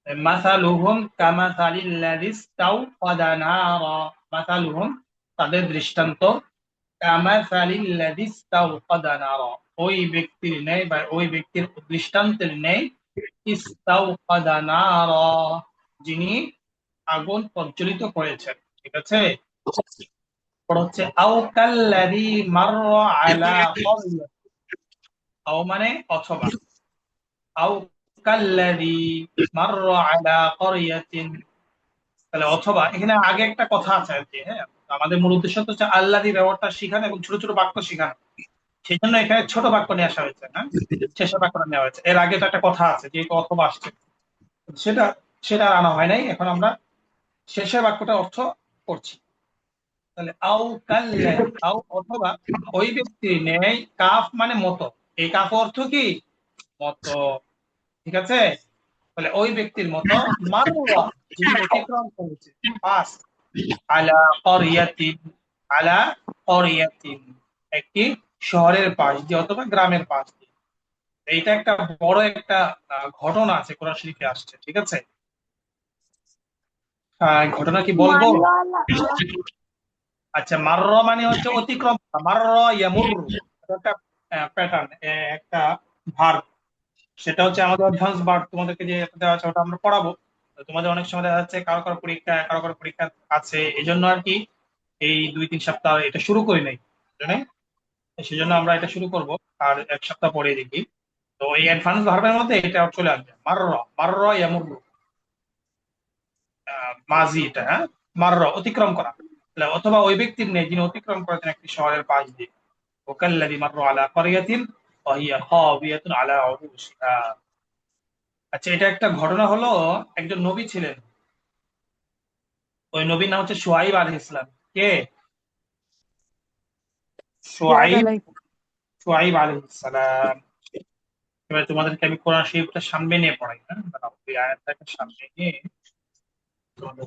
মাসালুহুম কামাসালিল্লাযিস তাওকাদা নারা, মাসালুহুম তাদের দৃষ্টান্ত, কামাসালিল্লাযিস তাওকাদা নারা ওই ব্যক্তির ন্যায় বা ওই ব্যক্তির দৃষ্টান্তের ন্যায়, ইস্তাওকাদা নারা যিনি আগুন প্রজ্বলিত করেছেন। ঠিক আছে, পর হচ্ছে আও কাল্লাযী মাররা আলা ক্বরয়া, আও মানে অথবা, আও কাল্লাযী মাররা আলা ক্বরয়াতিন, তাহলে অথবা এখানে আগে একটা কথা আছে আর কি। হ্যাঁ, আমাদের মূল উদ্দেশ্য তো হচ্ছে আল্লাহর ব্যবহারটা শিখানো এবং ছোট ছোট বাক্য শিখানো। সেই জন্য এখানে ছোট বাক্য নিয়ে আসা হয়েছে। হ্যাঁ, শেষের বাক্যটা নেওয়া হয়েছে, এর আগে তো একটা কথা আছে যেহেতু অথবা আসছে, সেটা সেটা আনা হয় নাই। এখন আমরা শেষের বাক্যটা অর্থ করছি। তাহলে আও কাল্লাযী, আও অথবা ওই ব্যক্তির ন্যায়, কাফ মানে মতো, এই কাফ অর্থ কি মতো। ঠিক আছে, তাহলে ওই ব্যক্তির মতো, মাররা যিনি অতিক্রম করেছে, পাস, আলা ক্বরিয়াতিন, আলা ক্বরিয়াতিন একটি শহরের পাশ দিয়ে অথবা গ্রামের পাশ দিয়ে। এইটা একটা বড় একটা ঘটনা আছে, কোরআন শরীফে আসছে। ঠিক আছে, ঘটনা কি বলবো? আচ্ছা, মারর মানে হচ্ছে অতিক্রম করা, মারর ইয়ামুররু, এটা একটা প্যাটার্ন, একটা ভার্ব। সেটা হচ্ছে আমাদের অ্যাডভান্স ভার্ব, তোমাদেরকে যে দেওয়া আছে ওটা আমরা পড়াবো। তো তোমাদের অনেক সময় দেখা যাচ্ছে কারো কারো পরীক্ষা, কারো কারো পরীক্ষা আছে, এই জন্য আর কি এই 2-3 সপ্তাহ এটা শুরু করি নাই, বুঝলে? সেজন্য আমরা এটা শুরু করব, আর 1 সপ্তাহ পরে দেখি। তো এই অ্যাডভান্স ভার্বের মধ্যে এটা চলে আসবে, মারর, মারর ইয়ামুররু, মাজি এটা। হ্যাঁ, মারর অতিক্রম করা। তাহলে অথবা ওই ব্যক্তির নেই যিনি অতিক্রম করেছেন একটি শহরের পাশ দিয়ে, ওকাল্লাযী মাররা আলা ক্বরিয়াতিন ওয়া হিয়া খাবিয়াতুন আলা উরুশিহা। আচ্ছা, এটা একটা ঘটনা হলো, একজন নবী ছিলেন, ওই নবীর নাম হচ্ছে শুআইব আলাইহিস সালাম। কে? ইয়াদ শুআইব, আলাই। শুআইব আলাইহিস সালাম। এবার তোমাদেরকে আমি কোরআন শরীফটা সামনে নিয়ে পড়াই। হ্যাঁ, দাঁড়াও, এই আয়াতটাকে সামনে নিয়ে তোমাদের।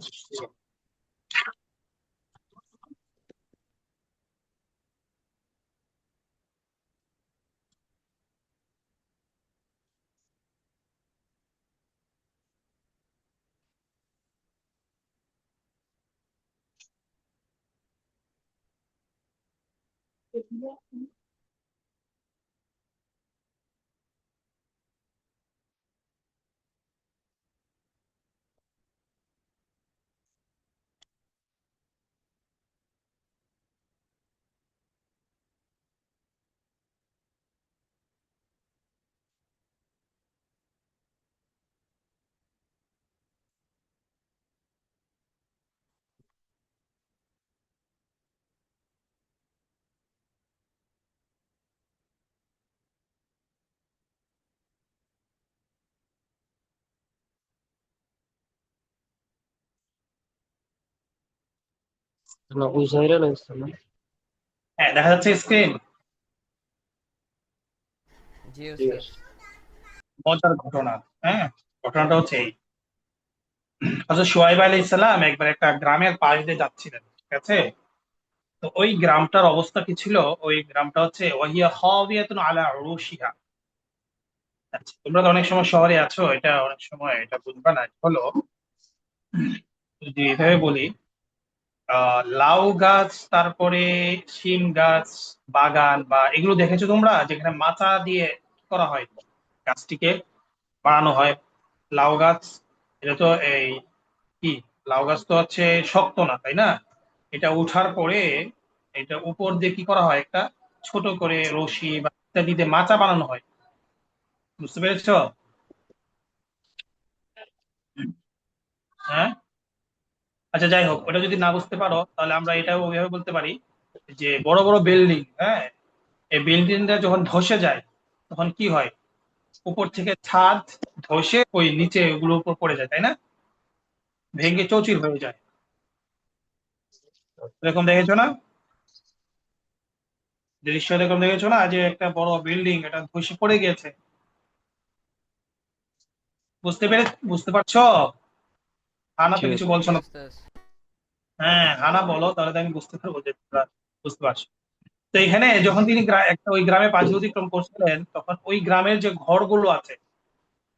না উজাইর আলাইহিস সালাম। হ্যাঁ, দেখা যাচ্ছে স্ক্রিন। জি জি ওস্তাদ। ওস্তাদ। মজার ঘটনা। হ্যাঁ, ঘটনাটা হচ্ছে এই, হযরত শুআইব আলাইহিস সালাম একবার একটা গ্রামের পাশ দিয়ে যাচ্ছিলেন। ঠিক আছে, তো ওই গ্রামটার অবস্থা কি ছিল? ওই গ্রামটা হচ্ছে ওয়াহিয়া খাবিয়াতুন আলা উরুশিহা। আচ্ছা, তোমরা তো অনেক সময় শহরে আছো, এটা অনেক সময় এটা বুঝবা না। হলো, যদি এভাবে বলি, লাউ গাছ, তারপরে শিম গাছ, বাগান বা এগুলো দেখেছো তোমরা, যেখানে মাচা দিয়ে কি করা হয়, গাছটিকে বানানো হয়। লাউ গাছ, এটা তো এই কি, লাউ গাছ তো হচ্ছে শক্ত না, তাই না? এটা উঠার পরে এটা উপর দিয়ে কি করা হয়, একটা ছোট করে রশি বা ইত্যাদি দিয়ে মাচা বানানো হয়। বুঝতে পেরেছো? হ্যাঁ, আচ্ছা, যাই হোক, ওটা যদি না বুঝতে পারো তাহলে আমরা এটাও ওইভাবে বলতে পারি যে বড় বড় বিল্ডিং, হ্যাঁ, এই বিল্ডিংটা যখন ধসে যায় তখন কি হয়, উপর থেকে ছাদ ধসে ওই নিচে ওগুলো উপর পড়ে যায়, তাই না? ভেঙে চৌচির হয়ে যায়। এরকম দেখেছো না? দৃশ্য এরকম দেখেছো না, যে একটা বড় বিল্ডিং এটা ধসে পড়ে গিয়েছে। বুঝতে পারছো? হানা জি তো কিছু ওস্তাদ। বলছো জি না। ওস্তাদ। হ্যাঁ, হানা বলো, তাহলে তো আমি বুঝতে পারবো যে তোমরা বুঝতে পারছো। তো এখানে যখন তিনি একটা ওই গ্রামে পাশ দিয়ে অতিক্রম করছিলেন, তখন ওই গ্রামের যে ঘরগুলো আছে,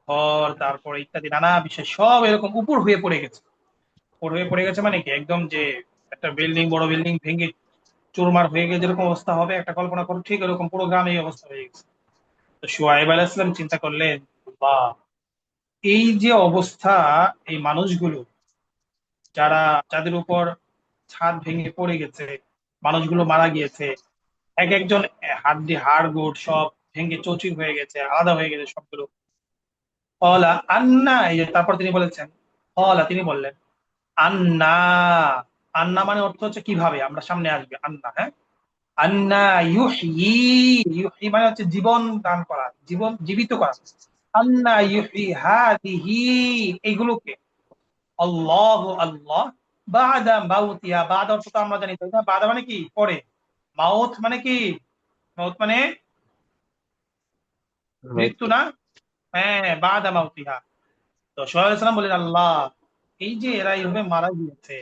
ঘর, তারপরে ইত্যাদি নানা বিষয় সব এরকম উপর হয়ে পড়ে গেছে। উপর হয়ে পড়ে গেছে মানে কি, একদম যে একটা বিল্ডিং, বড় বিল্ডিং ভেঙে চুরমার হয়ে গেলে যেরকম অবস্থা হবে একটা কল্পনা করো, ঠিক এরকম পুরো গ্রামে এই অবস্থা হয়ে গেছে। তো শুআয়ব আলাইহিস সালাম চিন্তা করলেন, বা এই যে অবস্থা, এই মানুষগুলো যারা, যাদের উপর ছাদ ভেঙে পড়ে গেছে, মানুষগুলো মারা গিয়েছে, এক একজন হাড্ডি হাড় গোড় সব ভেঙে চৌচির হয়ে গেছে, আলাদা হয়ে গেছে সবগুলো। কলা আন্না, এই যে তারপর তিনি বলেছেন, কলা তিনি বললেন, আন্না, আন্না মানে অর্থ হচ্ছে কিভাবে, আমরা সামনে আসবে আন্না, হ্যাঁ। আন্না ইউহয়ি, ইউহয়ি মানে হচ্ছে জীবন দান করা, জীবন জীবিত করা। আন্না ইউহয়ি হাদিহি, এইগুলোকে, আল্লাহ আল্লাহ, বাদা মাউতিহা, বাদা অর্থ তো আমরা জানি তাই না, বাদা মানে কি পরে, মাউত মানে কি, মাউত মানে মৃত্যু না, হ্যাঁ, বাদা মাউতিহা। তো সোহাগ সাল্লাম বলেন, আল্লাহ, এই যে এরা এইভাবে মারা গিয়েছে,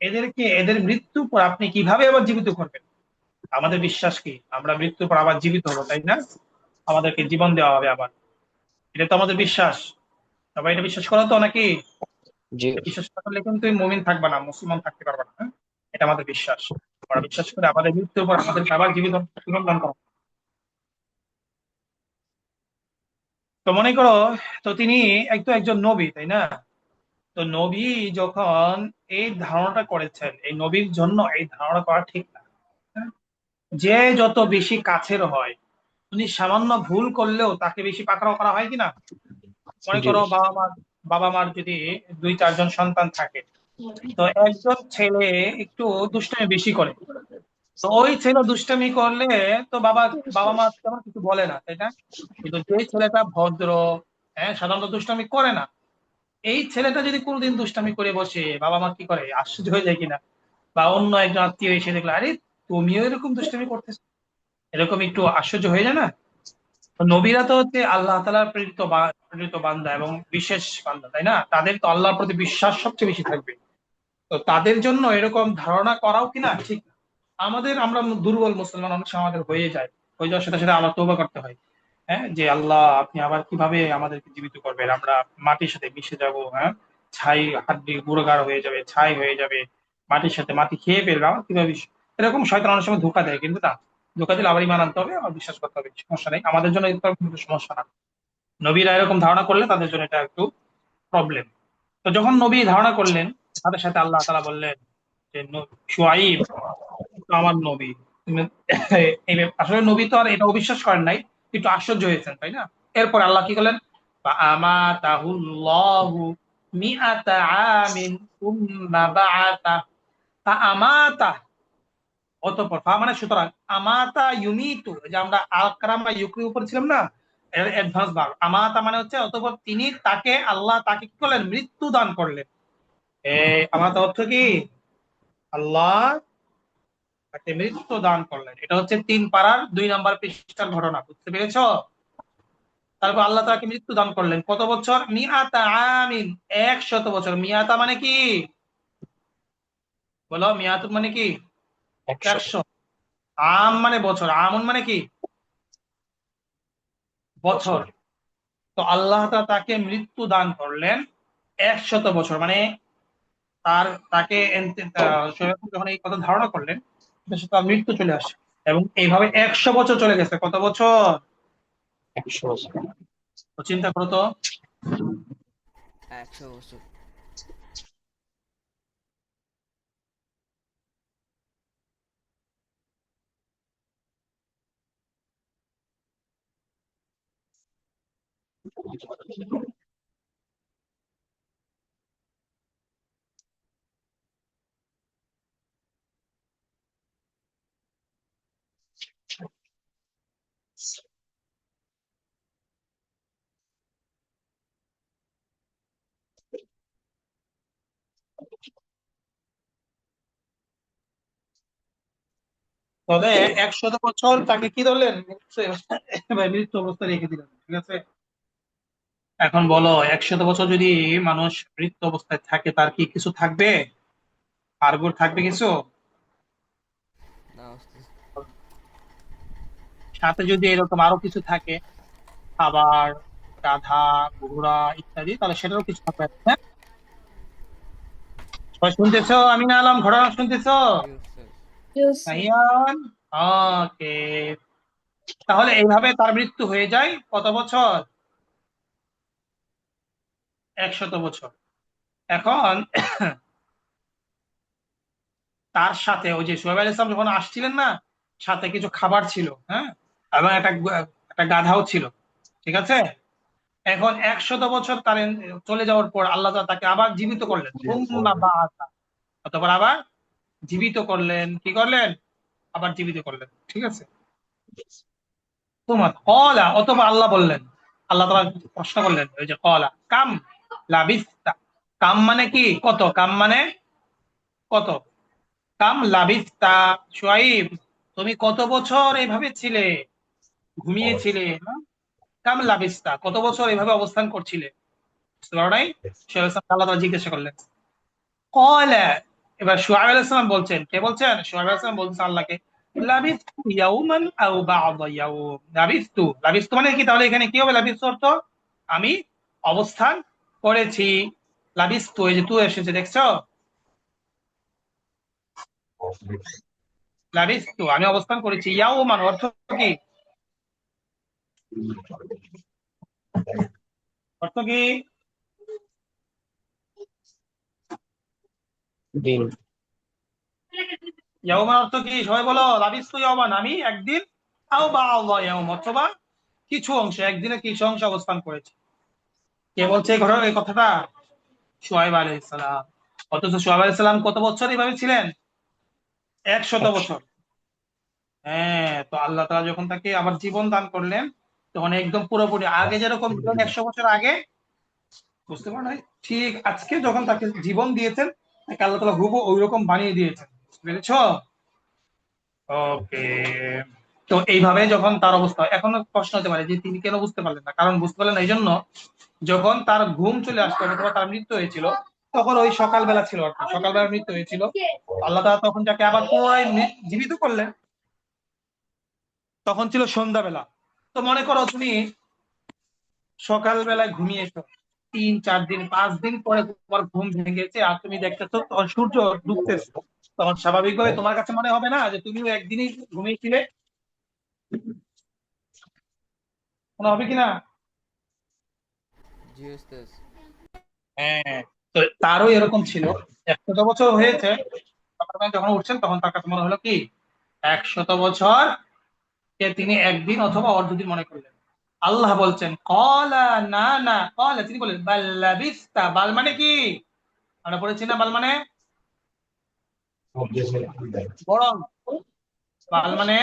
এদেরকে, এদের মৃত্যুর পর আপনি কিভাবে আবার জীবিত করবেন? আমাদের বিশ্বাস কি আমরা মৃত্যুর পর আবার জীবিত হবো, তাই না? আমাদেরকে জীবন দেওয়া হবে আবার, এটা তো আমাদের বিশ্বাস। সবাই এটা বিশ্বাস করো তো নাকি? জি। এটা বিশ্বাস না করলে কিন্তু তুমি মুমিন থাকবা না, মুসলমান থাকতে পারবা না, হ্যাঁ? এটা আমাদের বিশ্বাস। আমরা বিশ্বাস করে আমাদের মৃত্যুর পর আমাদের আবার জীবিত জীবন দান করা। তো মনে করো, তো তিনি একজন নবী, তাই না? তো নবী যখন এই ধারণাটা করেছেন, এই নবীর জন্য এই ধারণা করা ঠিক না, হ্যাঁ? যে যত বেশি কাছের হয়, উনি সামান্য ভুল করলেও তাকে বেশি পাকড়াও করা হয় কিনা? মনে জি। করো বাবা মার যদি দুই চারজন সন্তান থাকে, তো একজন ছেলে একটু দুষ্টামি বেশি করে, তো ওই ছেলে দুষ্টামি করলে তো বাবা মা তেমন কিছু বলে না, তাই না? কিন্তু যে ছেলেটা ভদ্র, হ্যাঁ, সাধারণত দুষ্টামি করে না, এই ছেলেটা যদি কোনোদিন দুষ্টামি করে বসে, বাবা মা কি করে, আশ্চর্য হয়ে যায় কিনা? বা অন্য একজন আত্মীয় এসে দেখলো, আরে তুমিও এরকম দুষ্টামি করতেছো, এরকম একটু আশ্চর্য হয়ে যায় না? তো নবীরা তো হচ্ছে আল্লাহ তাআলার প্রেরিত বান্দা এবং বিশেষ বান্দা, তাই না? তাদের তো আল্লাহর প্রতি বিশ্বাস সবচেয়ে বেশি থাকবে। তো তাদের জন্য এরকম ধারণা করাও কিনা ঠিক না। আমরা দুর্বল মুসলমান, অনেক সময় আমাদের হয়ে যায়, হয়ে যাওয়ার সাথে সাথে আল্লাহ তওবা করতে হয়, হ্যাঁ, যে আল্লাহ আপনি আবার কিভাবে আমাদেরকে জীবিত করবেন, আমরা মাটির সাথে মিশে যাব, হ্যাঁ, ছাই হাড্ডি গুঁড়োগাড় হয়ে যাবে, ছাই হয়ে যাবে, মাটির সাথে মাটি খেয়ে ফেললাম কিভাবে এরকম শয়তান অনেক সময় ধোঁকা দেয়, কিন্তু না, ধোঁকা দিলে আবার ইমান আনতে হবে, আর বিশ্বাস করতে হবে, সমস্যা নেই, আমাদের জন্য এটা কিন্তু সমস্যা না। নবীরা এরকম ধারণা করলে তাদের জন্য এটা একটু প্রবলেম। তো যখন নবী ধারণা করলেন, সাথে সাথে আল্লাহ তাআলা বললেন যে, শুআইব তো আমার নবী, তুমি-" আসলে নবী তো আর এটা অবিশ্বাস করেন নাই, একটু আশ্চর্য হয়েছেন, তাই না? এরপর আল্লাহ কি করলেন, ফাআমাতাহুল্লাহু মিআতা আমিন সুম্মা বাআসা, ফাআমাতা, অতঃপর ফা মানে সুতরাং, আমাতা ইউমিতু, এই যে আমরা আকরাম বা ইউক্রির উপর ছিলাম না, এর অ্যাডভান্স ভার্ব, আমাতা মানে হচ্ছে অতঃপর তিনি তাকে, আল্লাহ তাকে কি করলেন, মৃত্যু দান করলেন। আমাতা অর্থ কি, আল্লাহ তাকে মৃত্যু দান করলেন, এটা হচ্ছে 3 পারার 2 নম্বর পৃষ্ঠার ঘটনা, বুঝতে পেরেছো? তারপর আল্লাহ তাকে মৃত্যু দান করলেন কত বছর, মিআতা আমিন, 100 বছর। মিআতা মানে কি, বলো, মিআত মানে কি? 100। 100। আম মানে বছর, আমন মানে কি, বছর। বছর। তো আল্লাহ তাআলা তাকে মৃত্যু দান করলেন 100 বছর, মানে তাকে যখন এই কথা ধারণা করলেন, তার মৃত্যু চলে আসে, এবং এইভাবে 100 বছর চলে গেছে, কত বছর? 100 বছর। তো চিন্তা করো তো। 100 বছর। তবে 100 বছর তাকে কি ধরলেন, মৃত্যু অবস্থায় রেখে দিলেন, ঠিক আছে? এখন বলো, 100 বছর যদি মানুষ মৃত্যু অবস্থায় থাকে, তার কি কিছু থাকবে? হাড়গোড় থাকবে কিছু? না উস্তাদ। সাথে যদি এরকম আরো কিছু থাকে, খাবার, গাধা, ঘোড়া ইত্যাদি, তাহলে সেটারও কিছু থাকবে। হ্যাঁ, সবাই শুনতেছো? আমি না আলম, ঘটনা শুনতেছো? জি উস্তাদ। সাইয়ান, ওকে। তাহলে এইভাবে তার মৃত্যু হয়ে যায় কত বছর? 100 বছর। এখন তার সাথে ওই যে সোহেব আলী ইসলাম যখন আসছিলেন না, সাথে কিছু খাবার ছিল, হ্যাঁ, এবং একটা গাধাও ছিল, ঠিক আছে। এখন 100 বছর তার চলে যাওয়ার পর আল্লাহ তাআলা তাকে আবার জীবিত করলেন, সুম্মা বাআসা, অতঃপর আবার জীবিত করলেন। কি করলেন? আবার জীবিত করলেন, ঠিক আছে। তোমার কলা, অথবা আল্লাহ বললেন, আল্লাহ তাআলা প্রশ্ন করলেন, ওই যে কলা কাম লাবিস্তা। কাম মানে কি? কত? কাম মানে কত? কাম লাবিস্তা, শুআইব, তুমি কত বছর এভাবে ছিলে, ঘুমিয়েছিলে না? কাম লাবিস্তা, কত বছর এভাবে অবস্থান করছিলে? বুঝতে পারো নাই? শুআইব আলাইহিস সালাম আল্লাহ তাআলা জিজ্ঞাসা করলেন। কলা, এবার শুআইব আলাইহিস সালাম বলছেন, কে বলছেন? শুআইব আলাইহিস সালাম বলছেন আল্লাহকে, লাবিস্তু ইয়াউমান আও বা'দা ইয়াউম। লাবিস্তু, লাবিস্তু মানে কি? তাহলে এখানে কি হবে? লাবিস্তু অর্থ আমি অবস্থান করেছি। লাবিস্তু, এই যে তু এসেছে, দেখছো? লাবিস্তু, আমি অবস্থান করেছি। ইয়াউমান অর্থ কি? অর্থ কি? দিন। ইয়াউমান অর্থ কি? সবাই বলো, লাবিস্তু ইয়াউমান, আমি একদিন, আও বা'দা ইয়াউম, অথবা কিছু অংশ, একদিনে কিছু অংশ অবস্থান করেছি। কে বলছে এই ঘটনা, এই কথাটা? শুআইব আলাইহিস সালাম। অথচ শুআইব আলাইহিস সালাম কত বছর এইভাবে ছিলেন? 100 বছর। হ্যাঁ, তো আল্লাহ তাআলা যখন তাকে আবার জীবন দান করলেন, তখন একদম পুরোপুরি আগে যেরকম ছিলেন 100 বছর আগে, বুঝতে পারো নাই? ঠিক আজকে যখন তাকে জীবন দিয়েছেন, তাকে আল্লাহ তাআলা হুবহু ওই রকম বানিয়ে দিয়েছেন। বুঝতে পেরেছো? ওকে। তো এইভাবে যখন তার অবস্থা, এখন প্রশ্ন হতে পারে যে তিনি কেন বুঝতে পারলেন না? কারণ বুঝতে পারলেন না এই জন্য, যখন তার ঘুম চলে আসতো অথবা তার মৃত্যু হয়েছিল, তখন ওই সকালবেলা ছিল আর কি, সকালবেলা মৃত্যু হয়েছিল। আল্লাহ তাআলা তখন যাকে আবার পুনরায় জীবিত করলেন, তখন ছিল সন্ধ্যাবেলা। তো মনে করো তুমি সকালবেলায় ঘুমিয়েছো, 3 4 দিন 5 দিন পরে তোমার ঘুম ভেঙেছে, আর তুমি দেখতেছো তখন সূর্য ডুবতেছে, তখন স্বাভাবিকভাবে তোমার কাছে মনে হবে না যে তুমিও একদিনই ঘুমিয়েছিলে? মনে হবে কিনা? জি উস্তাদ। হ্যাঁ। তো তারও এরকম ছিল, 100 বছর হয়েছে, সকালবেলা যখন উঠছেন তখন তার কাছে মনে হলো কি 100 বছর কে তিনি একদিন অথবা অর্ধদিন মনে করলেন। আল্লাহ বলছেন কলা, না না, কলা, তিনি বলেন বাল লাবিস্তা। বাল মানে কি? আমরা পড়েছি না, বাল মানে বরং। বাল মানে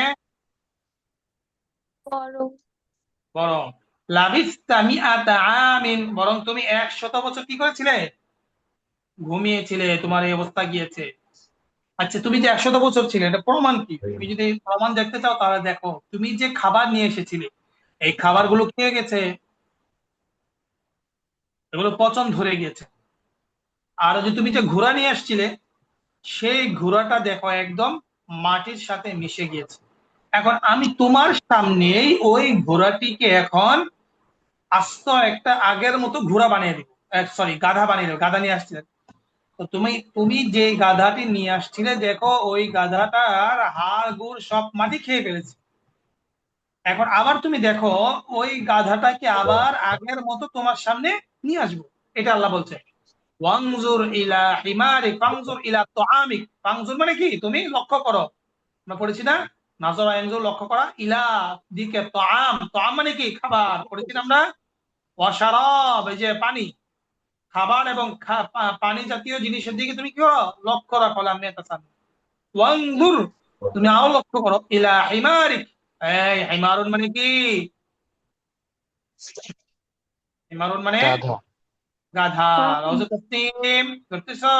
বরং। লাবিস্তা মিআতা আমিন, বরং তুমি 100 বছর কি করেছিলে? ঘুমিয়েছিলে, তোমার এই অবস্থা গিয়েছে। আচ্ছা, তুমি যে 100 বছর ছিলে, এটা প্রমাণ কি? তুমি যদি প্রমাণ দেখতে চাও তাহলে দেখো, তুমি যে খাবার নিয়ে এসেছিলে, এই খাবারগুলো খেয়ে গেছে, এগুলো পচন ধরে গেছে। আর যে তুমি যে ঘোড়া নিয়ে আসছিলে, সেই ঘোড়াটা দেখো একদম মাটির সাথে মিশে গিয়েছে। এখন আমি তোমার সামনেই ওই ঘোড়াটিকে এখন আস্ত একটা আগের মতো ঘোড়া বানিয়ে দিব, সরি গাধা বানিয়ে দেবো। গাধা নিয়ে আসছিলে, তো তুমি তুমি যে গাধাটি নিয়ে আসছিলে, দেখো ওই গাধাটার হাড় গুড় সব মাটি খেয়ে ফেলেছে। এখন আবার তুমি দেখো ওই গাধাটাকে আবার আগের মতো তোমার সামনে নিয়ে আসবো। এটা আল্লাহ বলছে। ওয়ানজুর ইলা হিমারিক ফানজুর ইলা তুআমিক। ফানজুর মানে কি? তুমি লক্ষ্য করো। আমরা পড়েছি না, নাজরা ইয়ানজুর, লক্ষ্য করা, ইলা দিকে, তুআম, তুআম মানে কি? খাবার, পড়েছি না আমরা। ওয়াশারাব, এই যে পানি, খাবার এবং পানি জাতীয় জিনিসের দিকে তুমি কি করো? লক্ষ্য রাখো। লাম ইয়াতাসান, ওয়ানজুর, তুমি আরো লক্ষ্য করো, ইলা হিমারিক। এই হিমারুন মানে কি? হিমারুন মানে গাধা। গাধা। রওজে তসলিম করতেছো?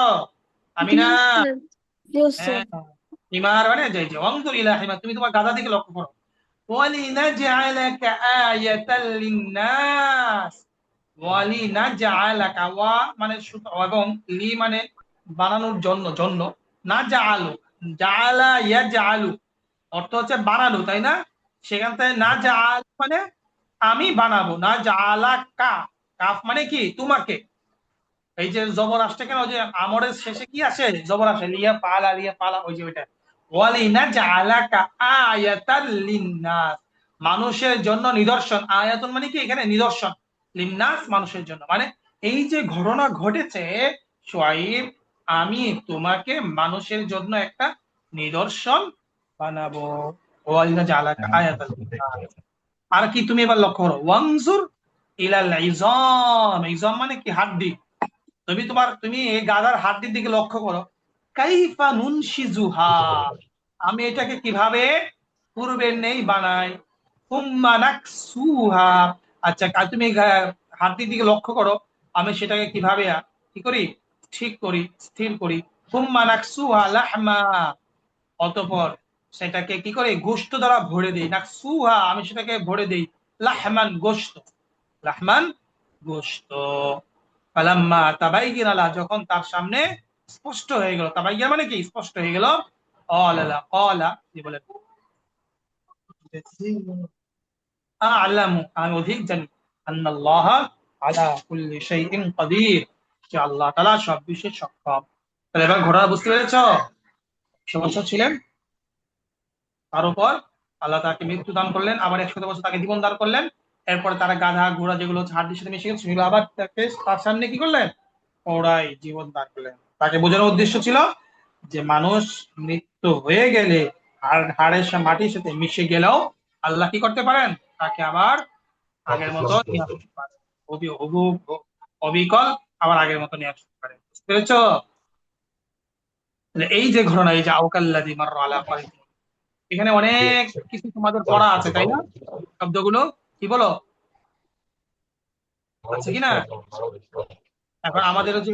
আমিনা। হ্যাঁ, হিমার মানে যে যে অংদুর ইলা হিমার, তুমি তোমার গাধা দিকে লক্ষ্য করো। ওয়ালিনাজআলাকা আয়াতাল লিন্নাস। ওয়ালিনাজআলাকা, ওয়া মানে এবং লি মানে বানানোর জন্য, জন্য, নাজআলু, জাআলা ইয়াজআলু অর্থ হচ্ছে বানানো, তাই না? সেখান থেকে নাজআল মানে আমি বানাবো না জালা কা, কাফ মানে কি তোমাকে। এই যে জবর আসছে কেন, ওই যে আমরের শেষে কি আসে, জবর আসে, লিয়া পালা, ওই যে ওইটা। ওয়ালিনা জালাকা আয়াতাল লিন্নাস, মানুষের জন্য নিদর্শন। আয়াতুন মানে কি এখানে নিদর্শন, লিন্নাস মানুষের জন্য, মানে এই যে ঘটনা ঘটেছে শুআয়ব, আমি তোমাকে মানুষের জন্য একটা নিদর্শন বানাবো। ওয়ালিনা জালাকা আয়াতাল লিন্নাস। আর কি তুমি এবার লক্ষ্য করো, ওয়ানজুর ইলাল ইজাম, ইজাম মানে কি হাড্ডি। তুমি এই গাধার হাড্ডির দিকে লক্ষ্য করো, কাইফা নুনশিজুহা, আমি এটাকে কিভাবে পূর্বের নেই বানাই, সুম্মা নাকসুহা, আচ্ছা আর তুমি হাড্ডির দিকে লক্ষ্য করো, আমি সেটাকে কিভাবে কি করি, ঠিক করি, স্থির করি, সুম্মা নাকসুহা লাহমা, অতঃপর সেটাকে কি করে গোশত দ্বারা ভরে দেই, নাকসুহা আমি সেটাকে ভরে দেই, লাহমান গোশত, রাহমান গোশত। ফালাম্মা তাবাইয়ানা লা, যখন তার সামনে স্পষ্ট হয়ে গেল, তাবাইয়ান মানে কি স্পষ্ট হয়ে গেল, ক্বালা ক্বালা, কি বলে, আ'লামু আমি অধিক জানি, আন্নাল্লাহ আলা কুল্লি শাইইন কাদির, যে আল্লাহ তাআলা সব বিষয়ে সক্ষম। তাহলে এবার ঘটনা বুঝতে পেরেছো, সমস্যা ছিলেন, তার উপর আল্লাহ তাকে মৃত্যু দান করলেন, আবার 100 বছর তাকে জীবন দান করলেন। এরপরে তারা গাধা ঘোড়া যেগুলো হাড্ডির সাথে মিশে গেছে সেগুলো আবার তাকে তার সামনে কি করলেন, ওরাই জীবন দান করলেন। তাকে বোঝানোর উদ্দেশ্য ছিল যে মানুষ মৃত্যু হয়ে গেলে হাড়ের মাটির সাথে মিশে গেলেও আল্লাহ কি করতে পারেন, তাকে আবার আগের মতো নিয়ে আসতে পারেন, অবিকল আবার আগের মতো নিয়ে আসতে পারেন। বুঝতে পেরেছো? তাহলে এই যে ঘটনা, এই যে আওকাল্লাযী মাররা আলা ক্বারিয়াতিন, এখানে অনেক কিছু তোমাদের পড়া আছে তাই না, শব্দগুলো কি বলো, আছে কিনা? এখন আমাদের যে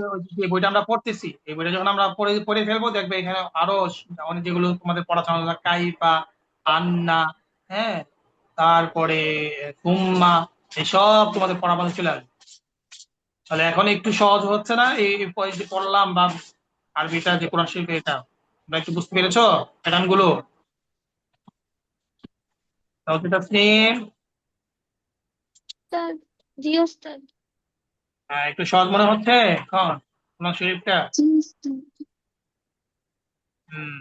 বইটা আমরা পড়তেছি, এই বইটা যখন আমরা পড়ে পড়ে ফেলবো, দেখবে এখানে আরো অনেক যেগুলো তোমাদের পড়াশোনা, কাইফা, আন্না, হ্যাঁ, তারপরে তুম্মা, এসব তোমাদের পড়া মানে চলে আসবে। তাহলে এখন একটু সহজ হচ্ছে না এই এই যে পড়লাম, বা আরবিটা যে কোরআন শরীফ, এটা তোমরা একটু বুঝতে পেরেছো প্যাটার্ন গুলো? তাহলে তাসনিম, ওস্তাদ, জি ওস্তাদ। একটু সহজ মনে হচ্ছে এখন কোরআন শরীফটা? জি ওস্তাদ।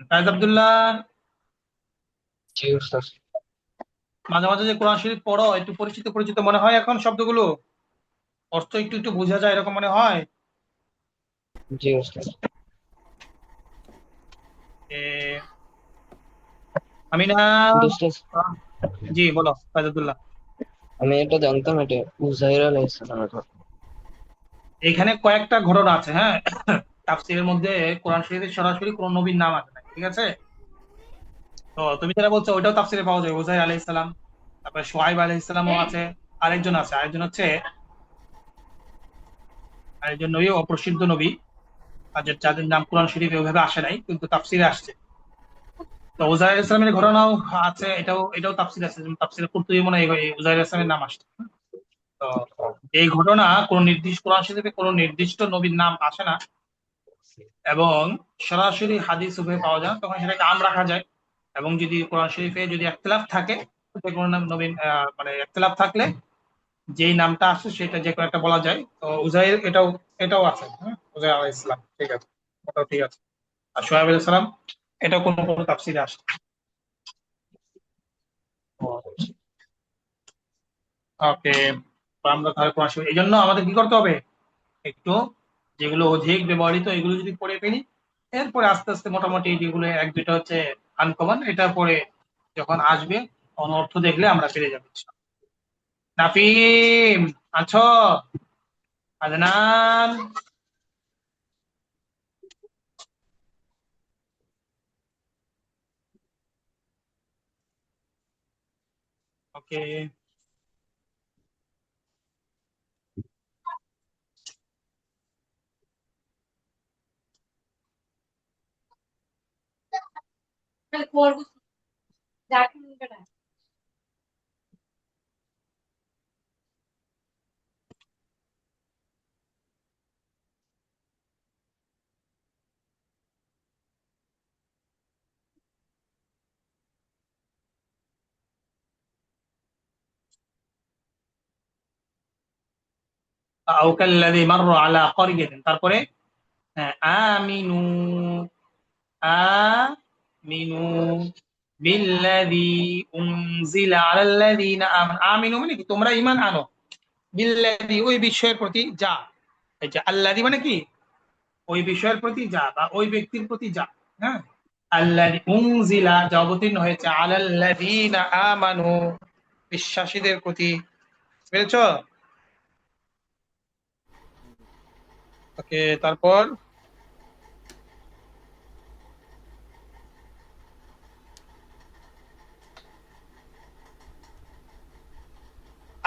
ফায়েজ আব্দুল্লাহ, জি উস্তাদ। মাঝে মাঝে যে কোরআন শরীফ পড়ো, একটু পরিচিত পরিচিত মনে হয় এখন শব্দগুলো, অর্থ একটু একটু বোঝা যায় এরকম মনে হয়? জি উস্তাদ। এ, আমি না, কিন্তু উস্তাদ, জি বলো ফায়জাদুল্লাহ। আমি এটা জানতাম, এটা উজাইর আলাইহিস সালামের কথা। এখানে কয়েকটা ঘটনা আছে, হ্যাঁ। তাফসীরের মধ্যে কোরআন শরীফে সরাসরি কোন নবীর নাম আছে না, ঠিক আছে? তো তুমি যেটা বলছো ওইটাও তাফসীরে পাওয়া যায়, উজাইর আলাইহিস সালাম, তারপরে শুআয়ব আলাইহিস সালামও আছে, আরেকজন হচ্ছে আরেকজন নবী, অপ্রসিদ্ধ নবী, আর যাদের নাম কোরআন শরীফে ওইভাবে আসে নাই কিন্তু তাফসীরে আসছে। তো উজাইর আলাইহিস সালামের ঘটনাও আছে, এটাও তাফসীরে আছে, যেমন তাফসীরে কুরতুবী মনে হয় এই উজাইর আলাইহিস সালামের নাম আসছে। তো এই ঘটনা কোন নির্দিষ্ট কোরআন শরীফে কোন নির্দিষ্ট নবীর নাম আসে না, এবং সরাসরি হাদিস উভয় পাওয়া যায় না, তখন সেটাকে আম রাখা যায়। এবং যদি কোরআন শরীফে যদি একতলাফ থাকে, যে কোনো নাম নবীন মানে একতলাফ থাকলে যেই নামটা আসে সেটা যে কোনো একটা বলা যায়। তো উজাইর এটাও এটাও আছে, হ্যাঁ, উজাইর আলাইহিস সালাম, ঠিক আছে, ওটাও ঠিক আছে। আর শুআয়ব আলাইহিস সালাম, এটাও কোনো কোনো তাফসীরে আসে। ওকে, আমরা তাহলে কোরআন শরীফ, এই জন্য আমাদের কি করতে হবে, একটু যেগুলো অধিক ব্যবহৃত এগুলো যদি পড়ে ফেলি, এরপরে আস্তে আস্তে মোটামুটি যেগুলো এক দুইটা হচ্ছে আনকমন, এটা পরে যখন আসবে তখন অর্থ দেখলে আমরা পেরে যাবো ইনশাআল্লাহ। নাফিম, আছো? আদনান, ওকে। আও কাল্লাযী মাররা আলা ক্বরিয়াতিন, তারপরে হ্যাঁ, আমিনু আমিনু বিল্লাযী উনজিলা আলাল্লাযীনা আমানু। আমিনু মানে কি তোমরা ঈমান আনো, বিল্লাযী ওই বিষয়ের প্রতি যা, এই যে আল্লাযী মানে কি ওই বিষয়ের প্রতি যা বা ওই ব্যক্তির প্রতি যা, হ্যাঁ, আল্লাযী উনজিলা যা অবতীর্ণ হয়েছে আলাল্লাযীনা আমানু বিশ্বাসীদের প্রতি, বুঝেছো? ওকে, তারপর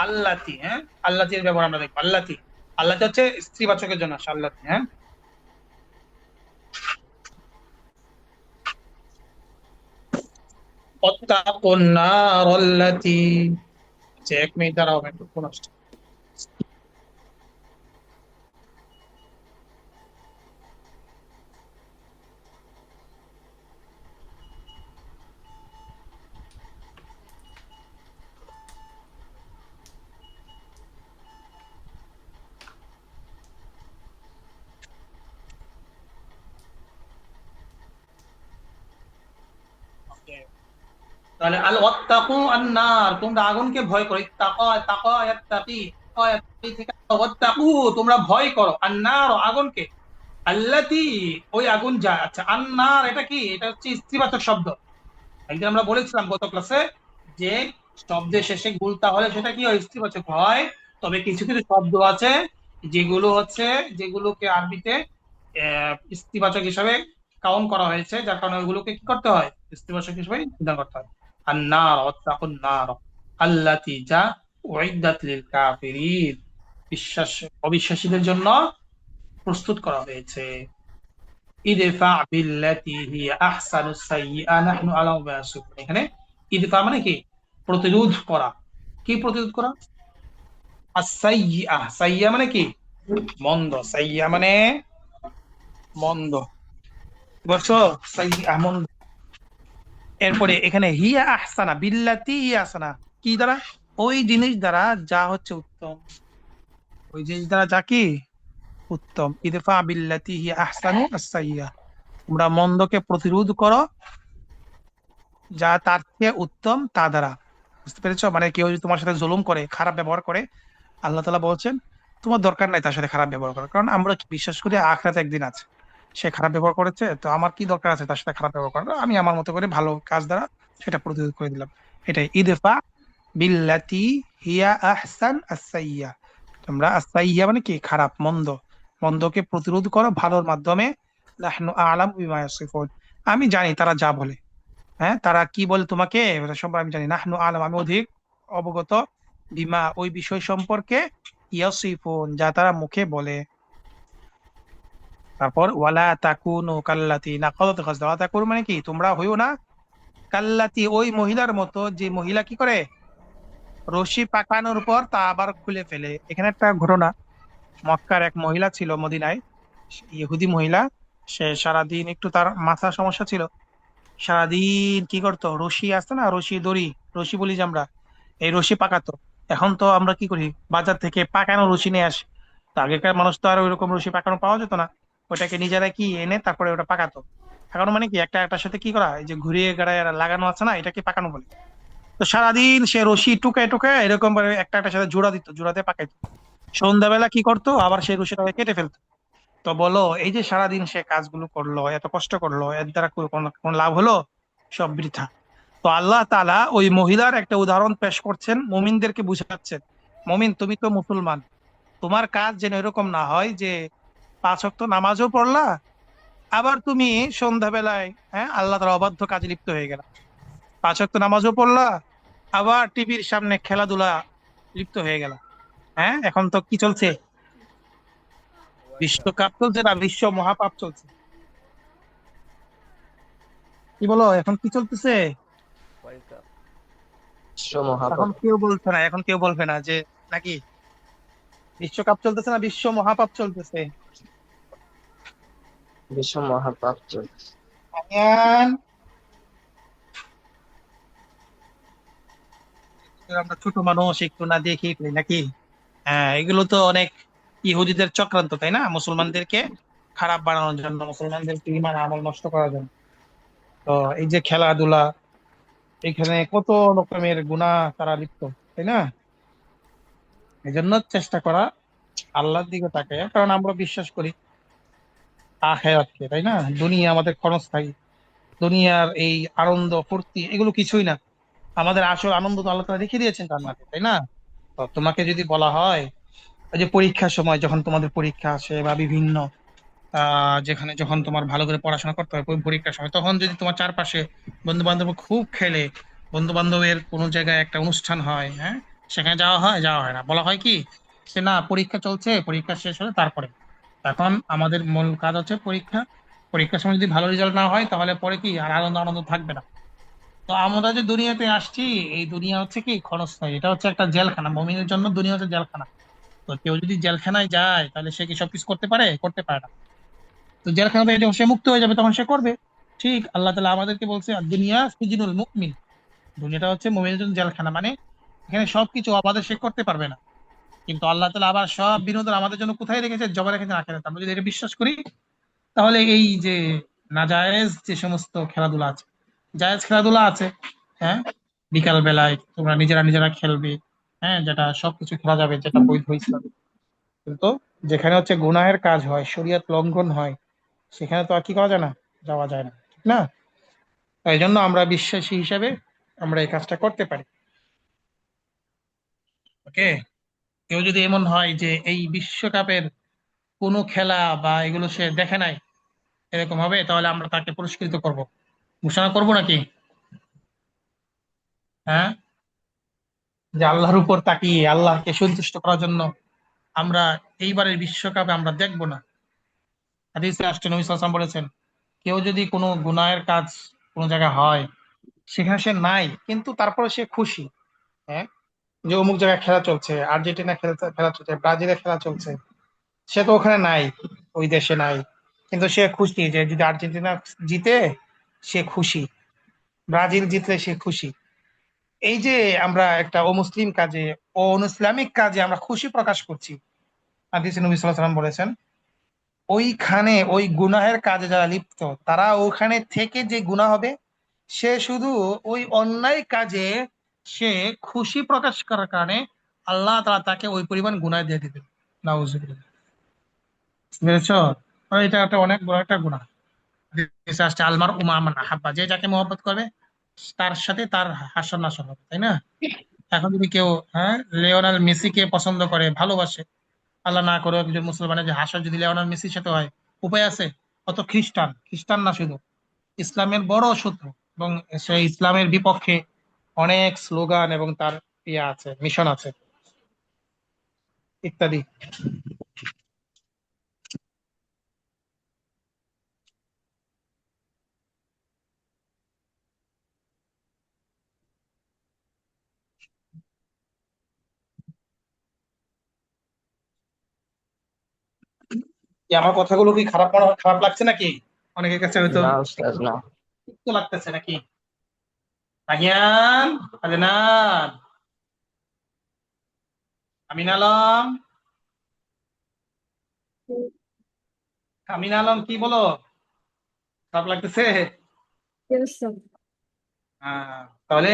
আল্লাতি, হ্যাঁ, আল্লাতির ব্যবহার আমরা দেখবো। আল্লাতি, আল্লাতি হচ্ছে স্ত্রীবাচকের জন্য আসে আল্লাতি, হ্যাঁ। ওয়াত্তাকুন নারাল্লাতি, আচ্ছা 1 মিনিট দাঁড়াও, আমি একটু ফোন আসছে। ওকে, তাহলে আল ওয়াত্তাকু আন-নার, তোমরা আগুনকে ভয় করো। ইত্তাকা, তাকা, ইয়াত্তাকি, তাকা, ইয়াত্তাকি থেকে ওয়াত্তাকু, তোমরা ভয় করো, আন-নার আগুনকে, আল্লাতি ওই আগুন যা। আচ্ছা, আন-নার এটা কি? এটা হচ্ছে স্ত্রীবাচক শব্দ। একদিন আমরা বলেছিলাম গত ক্লাসে যে শব্দের শেষে গুলতা হলে সেটা কি হয়? স্ত্রীবাচক হয়। তবে কিছু কিছু শব্দ আছে যেগুলো হচ্ছে, যেগুলোকে আরবিতে স্ত্রীবাচক হিসাবে কাউন্ট করা হয়েছে, যার কারণে ওইগুলোকে কি করতে হয়? স্ত্রীবাচক হিসেবে নির্ধারণ করতে হয়। আর নার, ওয়াত্তাকুন নার আল্লাতি যা উইদ্দাত লিল কাফিরিন, বিশ্বাস অবিশ্বাসীদের জন্য প্রস্তুত করা হয়েছে। ইদফা বিল্লাতি হিয়া আহসানুস সাইয়্যিআ নাহনু আ'লামু বিমা ইয়াসিফুন। এখানে ইদফা মানে কি? প্রতিরোধ করা। কি প্রতিরোধ করা? আস-সাইয়্যিআ, সাইয়্যিআ মানে কি? মন্দ। সাইয়্যিআ মানে মন্দ, বুঝছো? সাইয়্যিআ মন্দ। এরপরে এখানে হিয়া আহসানা, বিল্লাতি হিয়া আহসানা, কি দ্বারা? ওই জিনিস দ্বারা যা হচ্ছে উত্তম, ওই জিনিস দ্বারা যা কি উত্তম। ইদফা বিল্লাতি হিয়া আহসানু আস-সাইয়্যিআ, তোমরা মন্দকে প্রতিরোধ করো যা তার চেয়ে উত্তম তা দ্বারা। বুঝতে পেরেছো? মানে কেউ যদি তোমার সাথে জুলুম করে, খারাপ ব্যবহার করে, আল্লাহ তাআলা বলছেন তোমার দরকার নাই তার সাথে খারাপ ব্যবহার করার, কারণ আমরা কি বিশ্বাস করি আখিরাতে একদিন আছে। সে খারাপ ব্যবহার করেছে, তো আমার কি দরকার আছে তার সাথে খারাপ ব্যবহার করার? আমি আমার মতো করে ভালো কাজ দ্বারা সেটা প্রতিরোধ করে দিলাম। এটাই ইদফা বিল্লাতি হিয়া আহসান আস-সাইয়্যিআ, তোমরা আস-সাইয়্যিআ মানে কি? খারাপ, মন্দ, মন্দকে প্রতিরোধ করো ভালোর মাধ্যমে। নাহনু আ'লামু বিমা ইয়াসিফুন, আমি জানি তারা যা বলে। হ্যাঁ, তারা কি বলে তোমাকে এটা সম্পর্কে আমি জানি। নাহনু আ'লাম, আমি অধিক অবগত, বিমা ওই বিষয় সম্পর্কে, ইয়াসিফুন যা তারা মুখে বলে। তারপর ওয়ালা তাকুনু কাল্লাতি নাকাদাত গাজলা, ওয়ালা তাকুনু মানে কি? তোমরা হইও না কাল্লাতি ওই মহিলার মতো, যে মহিলা কি করে রশি পাকানোর পর তা আবার খুলে ফেলে। এখানে একটা ঘটনা, মক্কার এক মহিলা ছিল মদিনায়, ইহুদি মহিলা। সে সারাদিন, একটু তার মাথা সমস্যা ছিল, সারাদিন কি করতো, রশি আছে না, রশি দড়ি, রশি বলি যে আমরা, এই রশি পাকাতো। এখন তো আমরা কি করি, বাজার থেকে পাকানো রশি নিয়ে আসি। তো আগেকার মানুষ তো আর ওইরকম রশি পাকানো পাওয়া যেত না, ওটাকে নিজেরা কি এনে তারপরে ওটা পাকাতো। পাকানো মানে কি, একটা একটার সাথে কি করা, এই যে ঘুরিয়ে গাড়ায় লাগানো আছে না, এটাকে পাকানো বলে। তো সারাদিন সে রশি টুকায় টুকায় এরকম ভাবে একটা একটার সাথে জোড়া দিত, জোড়াতে পাকাইতো। সন্ধ্যাবেলা কি করতো, আবার সেই রশিটাকে কেটে ফেলতো। তো বলো, এই যে সারাদিন সে কাজগুলো করলো, এত কষ্ট করলো, এর দ্বারা কোনো লাভ হলো? সব বৃথা। তো আল্লাহ তাআলা ওই মহিলার একটা উদাহরণ পেশ করছেন, মুমিনদেরকে বুঝাচ্ছেন, মুমিন তুমি তো মুসলমান, তোমার কাজ যেন এরকম না হয় যে 5 ওয়াক্ত নামাজও পড়লা, আবার তুমি সন্ধ্যাবেলায়, হ্যাঁ, আল্লাহ তাআলা অবাধ্য কাজে লিপ্ত হয়ে গেলা। 5 ওয়াক্ত নামাজও পড়লা, আবার টিভির সামনে খেলাধুলা লিপ্ত হয়ে গেলা। হ্যাঁ, এখন তো কি চলছে? World cup. বিশ্বকাপ চলছে না বিশ্ব মহাপাপ চলছে? কি বলো, এখন কি চলতেছে? World cup. বিশ্ব মহাপাপ। এখন কেউ বলছে না, এখন কেউ বলবে না যে নাকি বিশ্বকাপ চলতেছে না বিশ্ব মহাপাপ চলতেছে। বিশ্ব মহাপাপ চলছে। আয়ান, আমরা ছোট মানুষ একটু না দেখি ফেলি নাকি? হ্যাঁ, এগুলো তো অনেক ইহুদিদের চক্রান্ত, তাই না? মুসলমানদেরকে খারাপ বানানোর জন্য, মুসলমানদেরকে ঈমান আমল নষ্ট করার জন্য। তো এই যে খেলাধুলা, এখানে কত রকমের গুনাহ তারা লিপ্ত, তাই না? এই জন্য চেষ্টা করা আল্লাহর দিকে তাকে, কারণ আমরা বিশ্বাস করি আখিরাতকে, তাই না? দুনিয়া আমাদের ক্ষণস্থায়ী, দুনিয়ার এই আনন্দ ফুর্তি এগুলো কিছুই না। আমাদের আসল আনন্দ তো আল্লাহ তাআলা রেখে দিয়েছেন জান্নাতে, তাই না? তো তোমাকে যদি বলা হয় ওই যে পরীক্ষার সময় যখন তোমাদের পরীক্ষা আসে, বা বিভিন্ন যেখানে যখন তোমার ভালো করে পড়াশোনা করতে হয় পরীক্ষার সময়, তখন যদি তোমার চারপাশে বন্ধু বান্ধব খুব খেলে, বন্ধু বান্ধবের কোনো জায়গায় একটা অনুষ্ঠান হয়, হ্যাঁ, সেখানে যাওয়া হয়? যাওয়া হয় না। বলা হয় কি যে না, পরীক্ষা চলছে, পরীক্ষা শেষ হলে তারপরে। এখন আমাদের মূল কাজ হচ্ছে পরীক্ষা। পরীক্ষার সময় যদি ভালো রেজাল্ট না হয় তাহলে পরে কি আর আনন্দ আনন্দ থাকবে না। তো আমরা যে দুনিয়াতে আসছি, এই দুনিয়া হচ্ছে কি ক্ষণস্থায়ী, এটা হচ্ছে একটা জেলখানা। মুমিনের জন্য দুনিয়া হচ্ছে জেলখানা। তো কেউ যদি জেলখানায় যায় তাহলে সে কি সবকিছু করতে পারে? করতে পারে না। তো জেলখানা থেকে যখন সে মুক্ত হয়ে যাবে তখন সে করবে। ঠিক আল্লাহ তাআলা আমাদেরকে বলছে আর দুনিয়া সিজনুল মুমিন, দুনিয়াটা হচ্ছে মুমিনের জন্য জেলখানা। মানে এখানে সবকিছু অবাধে সে করতে পারবে না। কিন্তু আল্লাহ তাআলা আবার সব বিনোদন আমাদের জন্য কোথায় রেখেছে? জমা রেখেছেন আখিরাতে। আমরা যদি এটা বিশ্বাস করি তাহলে এই যে নাজায়েজ যে সমস্ত খেলাধুলা আছে, জায়েজ খেলাধুলা আছে, হ্যাঁ, বিকাল বেলায় তোমরা নিজেরা নিজেরা খেলবে, হ্যাঁ, যেটা সবকিছু খেলা যাবে, যেটা বৈধ ইসলাম। কিন্তু যেখানে হচ্ছে গুনাহের কাজ হয়, শরীয়ত লঙ্ঘন হয়, সেখানে তো আর কি করা যায় না? যাওয়া যায় না, ঠিক না? এই জন্য আমরা বিশ্বাসী হিসাবে আমরা এই কাজটা করতে পারি। ওকে। কেউ যদি এমন হয় যে এই বিশ্বকাপের কোনো খেলা বা এগুলো সে দেখে নাই, এরকম হবে, তাহলে আমরা তাকে পুরস্কৃত করব, ঘোষণা করব নাকি? হ্যাঁ, যে আল্লাহর উপর তাকিয়ে আল্লাহকে সন্তুষ্ট করার জন্য আমরা এইবারের বিশ্বকাপে আমরা দেখবো না। হাদিসে আসছে, নবী সাল্লাল্লাহু আলাইহি ওয়াসাল্লাম বলেছেন, কেউ যদি কোনো গুনাহের কাজ কোনো জায়গায় হয়, সেখানে সে নাই কিন্তু তারপরে সে খুশি, হ্যাঁ, যে অমুক জায়গায় খেলা চলছে, আর্জেন্টিনা খেলা খেলা চলছে, ব্রাজিলের খেলা চলছে, সে তো ওখানে নাই, ওই দেশে নাই, কিন্তু সে খুশি যে যদি আর্জেন্টিনা জিতে সে খুশি, ব্রাজিল জিতলে সে খুশি। এই যে আমরা একটা অমুসলিম কাজে, ইসলামিক কাজে আমরা খুশি প্রকাশ করছি, হাদিসে নবী সাল্লাল্লাহু আলাইহি ওয়াসাল্লাম বলেছেন ওইখানে ওই গুনাহের কাজে যারা লিপ্ত, তারা ওখানে থেকে যে গুনাহ হবে, সে শুধু ওই অন্যায় কাজে সে খুশি প্রকাশ করার কারণে আল্লাহ তাআলা তাকে ওই পরিমাণ গুনাহ দিয়ে দিবেন। নাউজুবিল্লাহ। বুঝেছো? আর এটা একটা অনেক বড় একটা গুনাহ। হাদিসে আসছে, আলমার উমা মান আহাব্বা, যে যাকে মহব্বত করবে তার সাথে তার হাসর নাসর হবে, তাই না? এখন যদি কেউ, হ্যাঁ, লিওনেল মেসিকে পছন্দ করে, ভালোবাসে, আল্লাহ না করে একজন মুসলমানের যে হাসর যদি লিওনেল মেসির সাথে হয়, উপায় আছে? অত খ্রিস্টান, খ্রিস্টান না শুধু, ইসলামের বড় শত্রু, এবং সে ইসলামের বিপক্ষে অনেক স্লোগান এবং তার ইয়ে আছে, মিশন আছে ইত্যাদি। কি আমার কথাগুলো কি খারাপ লাগছে নাকি? অনেকের কাছে হয়তো না উস্তাদ, না। তিক্ত লাগতেছে নাকি? আহিয়ান, আদনান, আমিন আলম, আমিন আলম, কি বলো? খারাপ লাগতেছে? তাহলে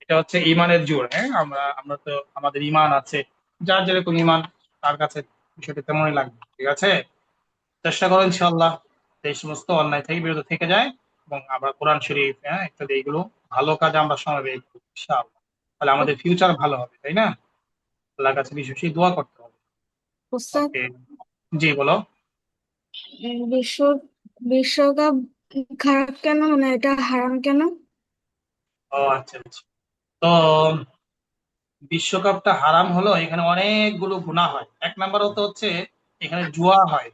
এটা হচ্ছে ইমানের জোর। হ্যাঁ, আমরা আমরা তো আমাদের ইমান আছে, যার যেরকম ইমান তার কাছে বিষয়টা তেমনই লাগবে। ঠিক আছে, চেষ্টা করো ইনশাআল্লাহ এই সমস্ত অন্যায় থেকে বিরত থেকে যায়, এবং আমরা কোরআন শরীফ, হ্যাঁ, ইত্যাদি এইগুলো ভালো কাজে আমরা সময় ব্যয় করি ইনশাআল্লাহ। তাহলে আমাদের ফিউচার ভালো হবে, তাই না? আল্লাহর কাছে বিশেষ দোয়া করতে হবে। উস্তাদ, ওকে। জি বলো। বিশ্ব বিশ্বকাপ খারাপ কেন, মানে এটা হারাম কেন? ও আচ্ছা আচ্ছা। তো বিশ্বকাপটা হারাম হলো, এখানে অনেকগুলো গুনাহ হয়। এক নাম্বার হচ্ছে এখানে জুয়া হয়।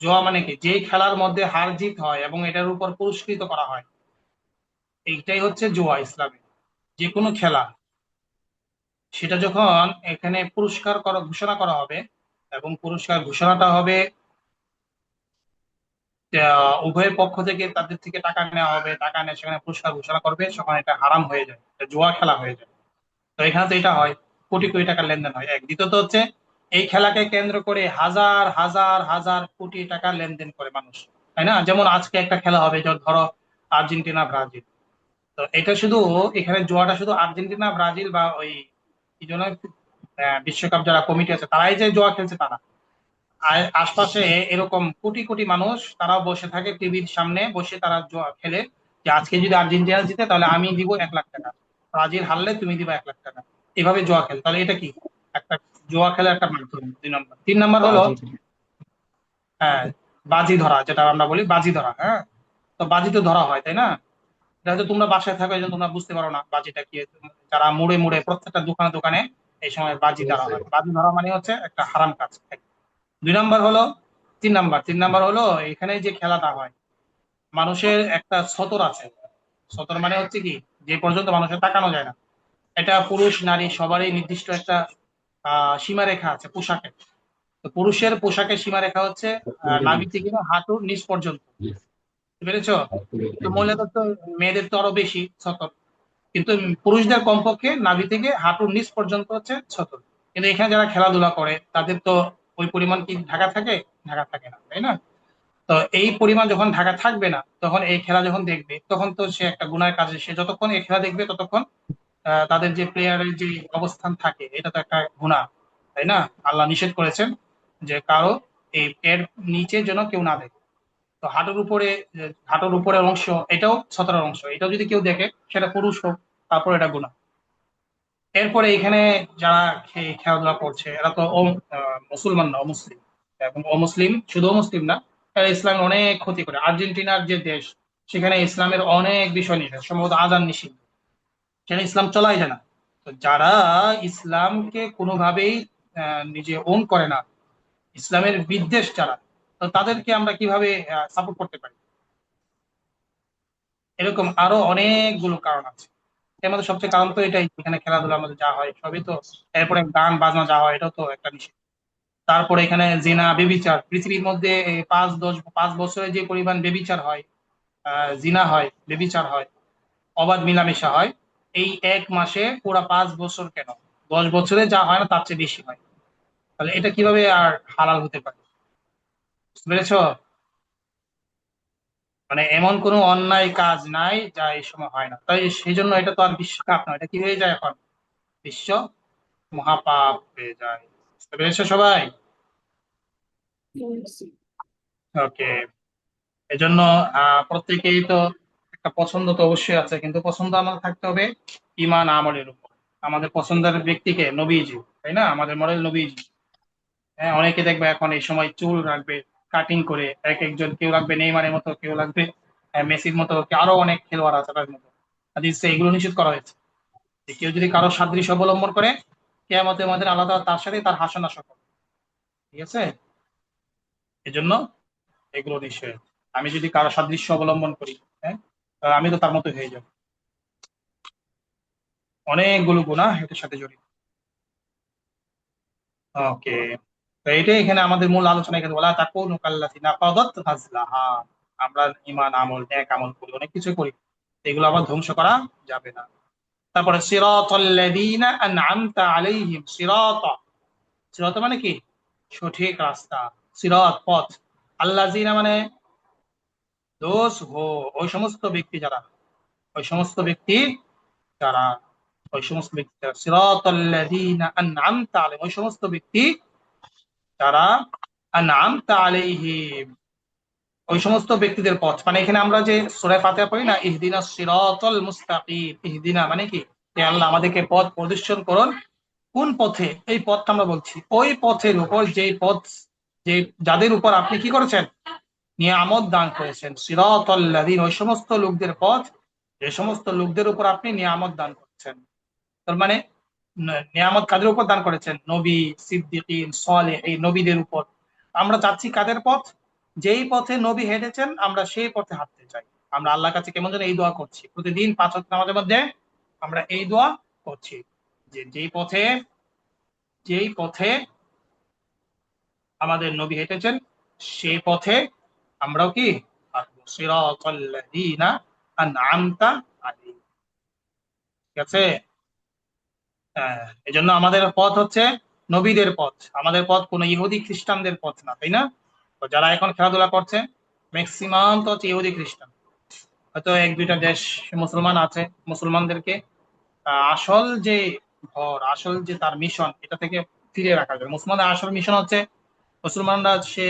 জুয়া মানে কি? যে খেলার মধ্যে হার জিত হয় এবং এটার উপর পুরস্কৃত করা হয়, এইটাই হচ্ছে জুয়া ইসলামে। যে কোনো খেলা, সেটা যখন এখানে পুরস্কার করা ঘোষণা করা হবে, এবং পুরস্কার ঘোষণাটা হবে উভয়ের পক্ষ থেকে, তাদের থেকে টাকা নেওয়া হবে, টাকা নিয়ে সেখানে পুরস্কার ঘোষণা করবে, তখন এটা হারাম হয়ে যায়, এটা জুয়া খেলা হয়ে যায়। তো এখানে তো এটা হয়, কোটি কোটি টাকার লেনদেন হয়। এক দ্বিতীয়ত হচ্ছে এই খেলাকে কেন্দ্র করে হাজার হাজার হাজার কোটি টাকা লেনদেন করে মানুষ, তাই না? যেমন আজকে একটা খেলা হবে, ধরো আর্জেন্টিনা ব্রাজিল। তো এটা শুধু, এখানে জুয়াটা শুধু আর্জেন্টিনা ব্রাজিল বা ওই কি যেন বিশ্বকাপ যারা কমিটি আছে তারাই যে জুয়া খেলছে তারা, আর আশপাশে এরকম কোটি কোটি মানুষ তারাও বসে থাকে টিভির সামনে বসে, তারা জুয়া খেলে যে আজকে যদি আর্জেন্টিনা জিতে তাহলে আমি দিব 1 লাখ টাকা, ব্রাজিল হারলে তুমি দিবা 1 লাখ টাকা। এভাবে জুয়া খেলে। তাহলে এটা কি? একটা জুয়া খেলার একটা মাধ্যম। 2 নম্বর। 3 নম্বর হলো বাজি। হ্যাঁ, বাজি ধরা, যেটা আমরা বলি বাজি ধরা। হ্যাঁ, তো বাজি তো ধরা হয়, তাই না? এটা হয়তো তোমরা বাসায় থাকো এই জন্য তোমরা বুঝতে পারো না বাজিটা কি। যারা মুড়ে মুড়ে প্রত্যেকটা দোকানে দোকানে এই সময় বাজি ধরা হয়। বাজি ধরা মানে হচ্ছে একটা হারাম কাজ। 2 নম্বর হলো, 3 নম্বর হলো এখানে যে খেলাটা হয়, মানুষের একটা ছতর আছে। ছতর মানে হচ্ছে কি, যে পর্যন্ত মানুষের তাকানো যায় না। এটা পুরুষ নারী সবারই নির্দিষ্ট একটা সীমারেখা আছে পোশাকে। তো পুরুষের পোশাকের সীমারেখা হচ্ছে নাভি থেকে হাঁটুর নিচ পর্যন্ত। বুঝতে পেরেছো? তো মহিলাদের তো, মেয়েদের তো আরো বেশি ছতর, কিন্তু পুরুষদের কমপক্ষে নাভি থেকে হাঁটুর নিচ পর্যন্ত হচ্ছে ছতর। কিন্তু এখানে যারা খেলাধুলা করে তাদের তো ওই পরিমাণ কি ঢাকা থাকে? ঢাকা থাকে না, তাই না? তো এই পরিমাণ যখন ঢাকা থাকবে না, তখন এই খেলা যখন দেখবে তখন তো সে একটা গুনার কাজে, সে যতক্ষণ এই খেলা দেখবে ততক্ষণ তাদের যে প্লেয়ারের যে অবস্থান থাকে এটা তো একটা গুনাহ, তাই না? আল্লাহ নিষেধ করেছেন যে কারো এই এর নিচে যেন কেউ না দেখে। তো হাঁটুর উপরে, হাঁটুর উপরের অংশ এটাও সতেরোর অংশ, এটাও যদি কেউ দেখে সেটা পুরুষ হোক, তারপর এটা গুনাহ। এরপরে এখানে যারা খেলাধুলা করছে এরা তো মুসলমান না, অমুসলিম। এবং অমুসলিম, শুধু অমুসলিম না, এরা ইসলামের অনেক ক্ষতি করে। আর্জেন্টিনার যে দেশ, সেখানে ইসলামের অনেক বিষয় নিষেধ, সম্ভবত আযান নিষিদ্ধ, সেখানে ইসলাম চলাই যায় না। তো যারা ইসলামকে কোনোভাবেই নিজে ওন করে না, ইসলামের বিদ্বেষ যারা, তো তাদেরকে আমরা কিভাবে সাপোর্ট করতে পারি? এরকম আরো অনেকগুলো কারণ আছে। এর মধ্যে সবচেয়ে কারণ তো এটাই, এখানে খেলাধুলার মধ্যে যা হয় সবই তো, এরপরে গান বাজনা যা হয় এটাও তো একটা নিষেধ। তারপরে এখানে জিনা, বেবিচার, পৃথিবীর মধ্যে এই 5-10-5 বছরে যে পরিমাণ বেবিচার হয়, জিনা হয়, বেবিচার হয়, অবাধ মিলামেশা হয়, এই 1 মাসে পুরা 5 বছর কেন, 10 বছরে যা হয় না তার চেয়ে বেশি হয়। তাহলে এটা কিভাবে আর হালাল হতে পারে? বুঝতে পেরেছো? মানে এমন কোনো অন্যায় কাজ নাই যা এই সময় হয় না, তাই সেই জন্য এটা তো আর বিশ্বকাপ নয়, এটা কি হয়ে যায় এখন? বিশ্ব মহাপাপ হয়ে যায়। বুঝতে পেরেছো সবাই? ওকে। এজন্য প্রত্যেকেই তো একটা পছন্দ তো অবশ্যই আছে, কিন্তু পছন্দ আমাদের থাকতে হবে ইমান আমলের উপর। আমাদের পছন্দের ব্যক্তিকে নবীজি, তাই না? আমাদের মডেল নবীজি। হ্যাঁ, অনেকে দেখবে এখন এই সময় চুল রাখবে কাটিং করে, এক একজন, কেউ রাখবে নেইমারের মতো, কেউ রাখবে মেসির মতো, আরো অনেক খেলোয়াড় আছে তার মতো। হাদিসে এগুলো নিষেধ করা হয়েছে যে কেউ যদি কারো সাদৃশ্য অবলম্বন করে, কিয়ামতের মাঠে আলাদা তার সাথে তার হাসন আসা করবে। ঠিক আছে? এজন্য এগুলো নিষেধ। আমি যদি কারো সাদৃশ্য অবলম্বন করি, হ্যাঁ, তাহলে আমি তো তার মতো হয়ে যাব। অনেকগুলো গুনাহ এটার সাথে জড়িত। ওকে। তো এটাই এখানে আমাদের মূল আলোচনা। এখানে বলা তাকুনু কাল্লাতী নাকাদাত গাজলাহা। আমরা ঈমান, আমল, নেক আমল করি, অনেক কিছু করি, এগুলো আবার ধ্বংস করা যাবে না। তারপরে সিরাতাল্লাযীনা আন'আমতা আলাইহিম, সিরাত মানে কি? সঠিক রাস্তা। সিরাত পথ, আল্লাযীনা মানে দোজ হো, ওই সমস্ত ব্যক্তি যারা, ওই সমস্ত ব্যক্তি যারা, ওই সমস্ত ব্যক্তি যারা সিরাতাল্লাযীনা আন'আমতা আলাইহিম, ওই সমস্ত ব্যক্তি যারা আন'আমতা আলাইহিম, ওই সমস্ত ব্যক্তিদের পথ। মানে এখানে আমরা যে সূরা ফাতিহা পড়ি না, ইহদিনাস সিরাতাল মুস্তাকিম, ইহদিনা মানে কি, হে আল্লাহ আমাদেরকে পথ প্রদর্শন করুন। কোন পথে? এই পথটা আমরা বলছি ওই পথের উপর, যেই পথ, যে যাদের উপর আপনি কি করেছেন, নিয়ামত দান করেছেন। সিরাতাল্লাযীন, ওই সমস্ত লোকদের পথ, যে সমস্ত লোকদের উপর আপনি নিয়ামত দান করেছেন। তার মানে নিয়ামত কাদের উপর দান করেছেন? নবী, সিদ্দিকিন, সালেহীন, নবীদের উপর। আমরা চাচ্ছি কাদের পথ? যেই পথে নবী হেঁটেছেন আমরা সেই পথে হাঁটতে চাই। আমরা আল্লাহর কাছে কেমন যেন এই দোয়া করছি প্রতিদিন 5 ওয়াক্ত নামাজের মধ্যে, আমরা এই দোয়া করছি যে যেই পথে আমাদের নবী হেঁটেছেন সেই পথে আমরাও কি হাঁটবো। সিরাতাল্লাযীনা আন'আমতা আলাইহিম। ঠিক আছে? এজন্য আমাদের পথ হচ্ছে নবীদের পথ, আমাদের পথ কোনো ইহুদি খ্রিস্টানদের পথ না, তাই না? তো যারা এখন খেলাধুলা করছে ম্যাক্সিমাম তো হচ্ছে ইহুদি খ্রিস্টান। হয়তো এক দুইটা দেশ মুসলমান আছে, মুসলমানদেরকে আসল যে ঘর, আসল যে তার মিশন, এটা থেকে ফিরিয়ে রাখা যায়। মুসলমানদের আসল মিশন হচ্ছে মুসলমানরা সে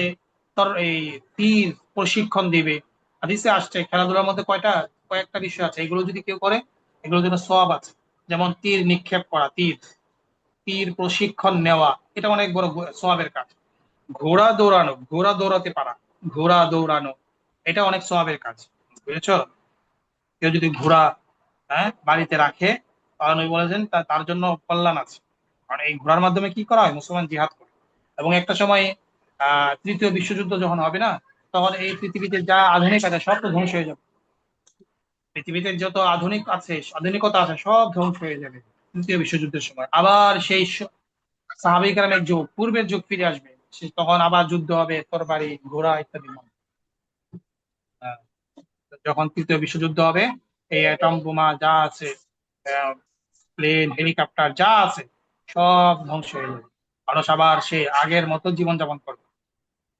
তোর এই তীর প্রশিক্ষণ দিবে। হাদিসে আসছে খেলাধুলার মধ্যে কয়েকটা বিষয় আছে, এগুলো যদি কেউ করে এগুলোর জন্য সওয়াব আছে। যেমন তীর নিক্ষেপ করা, তীর তীর প্রশিক্ষণ নেওয়া, এটা অনেক বড় সওয়াবের কাজ। ঘোড়া দৌড়ানো, ঘোড়া দৌড়াতে পারা, ঘোড়া দৌড়ানো, এটা অনেক সওয়াবের কাজ। বুঝেছো? কেউ যদি ঘোড়া বাড়িতে রাখে, তাহলে নবী বলেছেন তার জন্য কল্যাণ আছে। কারণ এই ঘোড়ার মাধ্যমে কি করা হয়, মুসলমান জিহাদ করে। এবং একটা সময় তৃতীয় বিশ্বযুদ্ধ যখন হবে না, তখন এই পৃথিবীতে যা আধুনিক আছে সব তো ধ্বংস হয়ে যাবে। পৃথিবীতে যত আধুনিকতা আছে সব ধ্বংস হয়ে যাবে তৃতীয় বিশ্বযুদ্ধের সময়। আবার সেই সাহাবায়ে কেরামের যুগ, পূর্বের যুগ ফিরে আসবে। তখন আবার যুদ্ধ হবে তরবারি, ঘোড়া ইত্যাদি। আহ, যখন তৃতীয় বিশ্বযুদ্ধ হবে, এই অ্যাটম বোমা যা আছে, প্লেন, হেলিকপ্টার যা আছে, সব ধ্বংস হয়ে যাবে। মানুষ আবার সে আগের মতো জীবনযাপন করবে।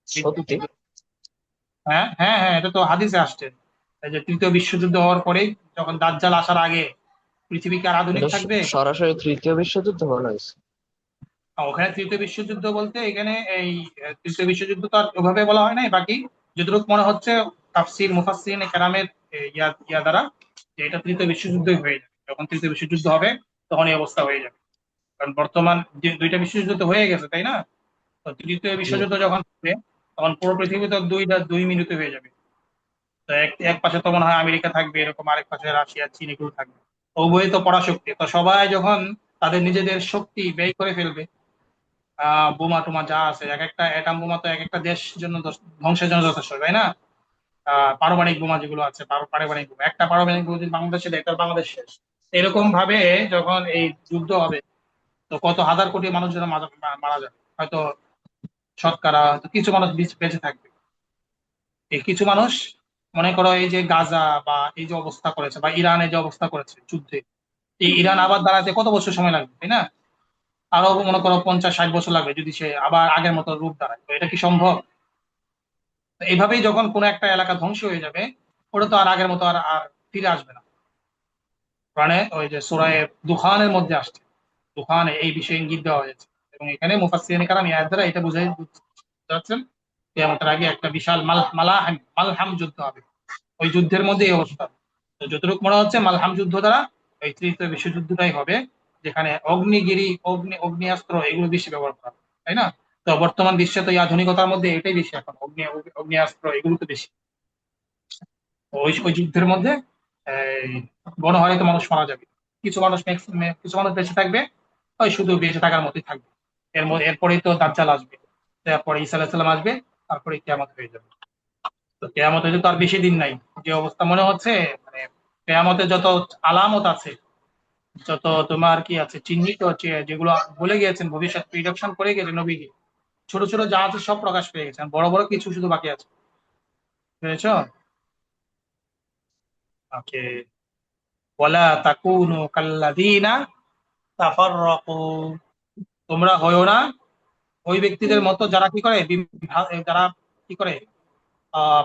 সত্যি? হ্যাঁ, হ্যাঁ, হ্যাঁ, এটা তো হাদিসে আসছে। এই যে তৃতীয় বিশ্বযুদ্ধ হওয়ার পরেই, যখন দাজ্জাল আসার আগে, পৃথিবী কি আর আধুনিক এটা থাকবে? সরাসরি তৃতীয় বিশ্বযুদ্ধ বলা হয়েছে? ওখানে তৃতীয় বিশ্বযুদ্ধ বলতে এখানে এই তৃতীয় বিশ্বযুদ্ধ তো আর ওভাবে বলা হয় নাই। বাকি যতটুকু মনে হচ্ছে তাফসীর মুফাসসিরিন কেরামের ইয়া ইয়া দ্বারা, যে এটা তৃতীয় বিশ্বযুদ্ধই হয়ে যাবে। যখন তৃতীয় বিশ্বযুদ্ধ হবে তখন এই অবস্থা হয়ে যাবে। কারণ বর্তমান যে দুইটা বিশ্বযুদ্ধ তো হয়ে গেছে, তাই না? তো তৃতীয় জি। বিশ্বযুদ্ধ যখন হবে, তখন পুরো পৃথিবী তো 2 মিনিটে হয়ে যাবে। তো এক এক পাশে তো মনে হয় আমেরিকা থাকবে, এরকম আরেক পাশে রাশিয়া, চীন, এগুলো থাকবে। উভয় তো পরাশক্তি, তো সবাই যখন তাদের নিজেদের শক্তি ব্যয় করে ফেলবে, বোমা টোমা যা আছে, এক একটা অ্যাটম বোমা তো এক একটা দেশ জন্য ধ্বংসের জন্য যথেষ্ট, তাই না? পারমাণবিক বোমা যেগুলো আছে, পারমাণবিক বোমা, একটা পারমাণবিক বোমা যদি বাংলাদেশে দেয় তাহলে বাংলাদেশ শেষ। এরকম ভাবে যখন এই যুদ্ধ হবে, তো কত হাজার কোটি মানুষ যেন মারা যাবে। হয়তো শতকরা হয়তো কিছু মানুষ বেঁচে থাকবে। এই কিছু মানুষ, মনে করো এই যে গাজা বা এই যে অবস্থা করেছে, বা ইরানে যে অবস্থা করেছে যুদ্ধে, এই ইরান আবার দাঁড়াতে কত বছর সময় লাগবে, তাই না? আরো মনে করো 50-60 বছর লাগবে যদি সে আবার আগের মতো রূপ দাঁড়ায়। তো এটা কি সম্ভব? তো এইভাবেই যখন কোনো একটা এলাকা ধ্বংস হয়ে যাবে, ওটা তো আর আগের মতো আর আর ফিরে আসবে না। মানে ওই যে সূরা দুখানের মধ্যে আসছে, দুখানে এই বিষয়ে ইঙ্গিত দেওয়া হয়েছে। এবং এখানে মুফাসসিরিন কেরাম এই আয়াত দ্বারা এটা বুঝাচ্ছেন, কিয়ামতের আগে একটা বিশাল মালহাম যুদ্ধ হবে। ওই যুদ্ধের মধ্যে এই অবস্থা। তো যতটুকু মনে হচ্ছে মালহাম যুদ্ধ দ্বারা এই তৃতীয় বিশ্বযুদ্ধটাই হবে, যেখানে অগ্নিগিরি, অগ্নিয়াস্ত্র এগুলো বেশি ব্যবহার করা হবে, তাই না? তো বর্তমান বিশ্বে তো এই আধুনিকতার মধ্যে এটাই বেশি, এখন অগ্নিয়াস্ত্র এগুলো তো বেশি। তো ওই ওই যুদ্ধের মধ্যে এই গণহারে তো মানুষ মারা যাবে। কিছু মানুষ বেঁচে থাকবে, ওই শুধু বেঁচে থাকার মতোই থাকবে। এরপরেই তো দাজ্জাল আসবে, তারপরে ঈসা আলাইহিস সালাম আসবে, তারপরে কিয়ামত হয়ে যাবে। তো কেয়ামত হতে তো আর বেশি দিন নাই। যে অবস্থা মনে হচ্ছে, মানে কেয়ামতের যত আলামত আছে, যত তোমার কি আছে চিহ্নিত হচ্ছে, যেগুলো বলে গিয়েছেন, ভবিষ্যৎ প্রিডিকশন করে গেছে নবীকে, ছোট ছোট যা আছে সব প্রকাশ পেয়ে গেছে, আর বড় বড় কিছু শুধু বাকি আছে। বুঝেছো? ওকে। ওয়ালা তাকুনু কাল্লাযীনা তাফাররাকু, তোমরা হয়ো না ওই ব্যক্তিদের মতো যারা কি করে, যারা কি করে,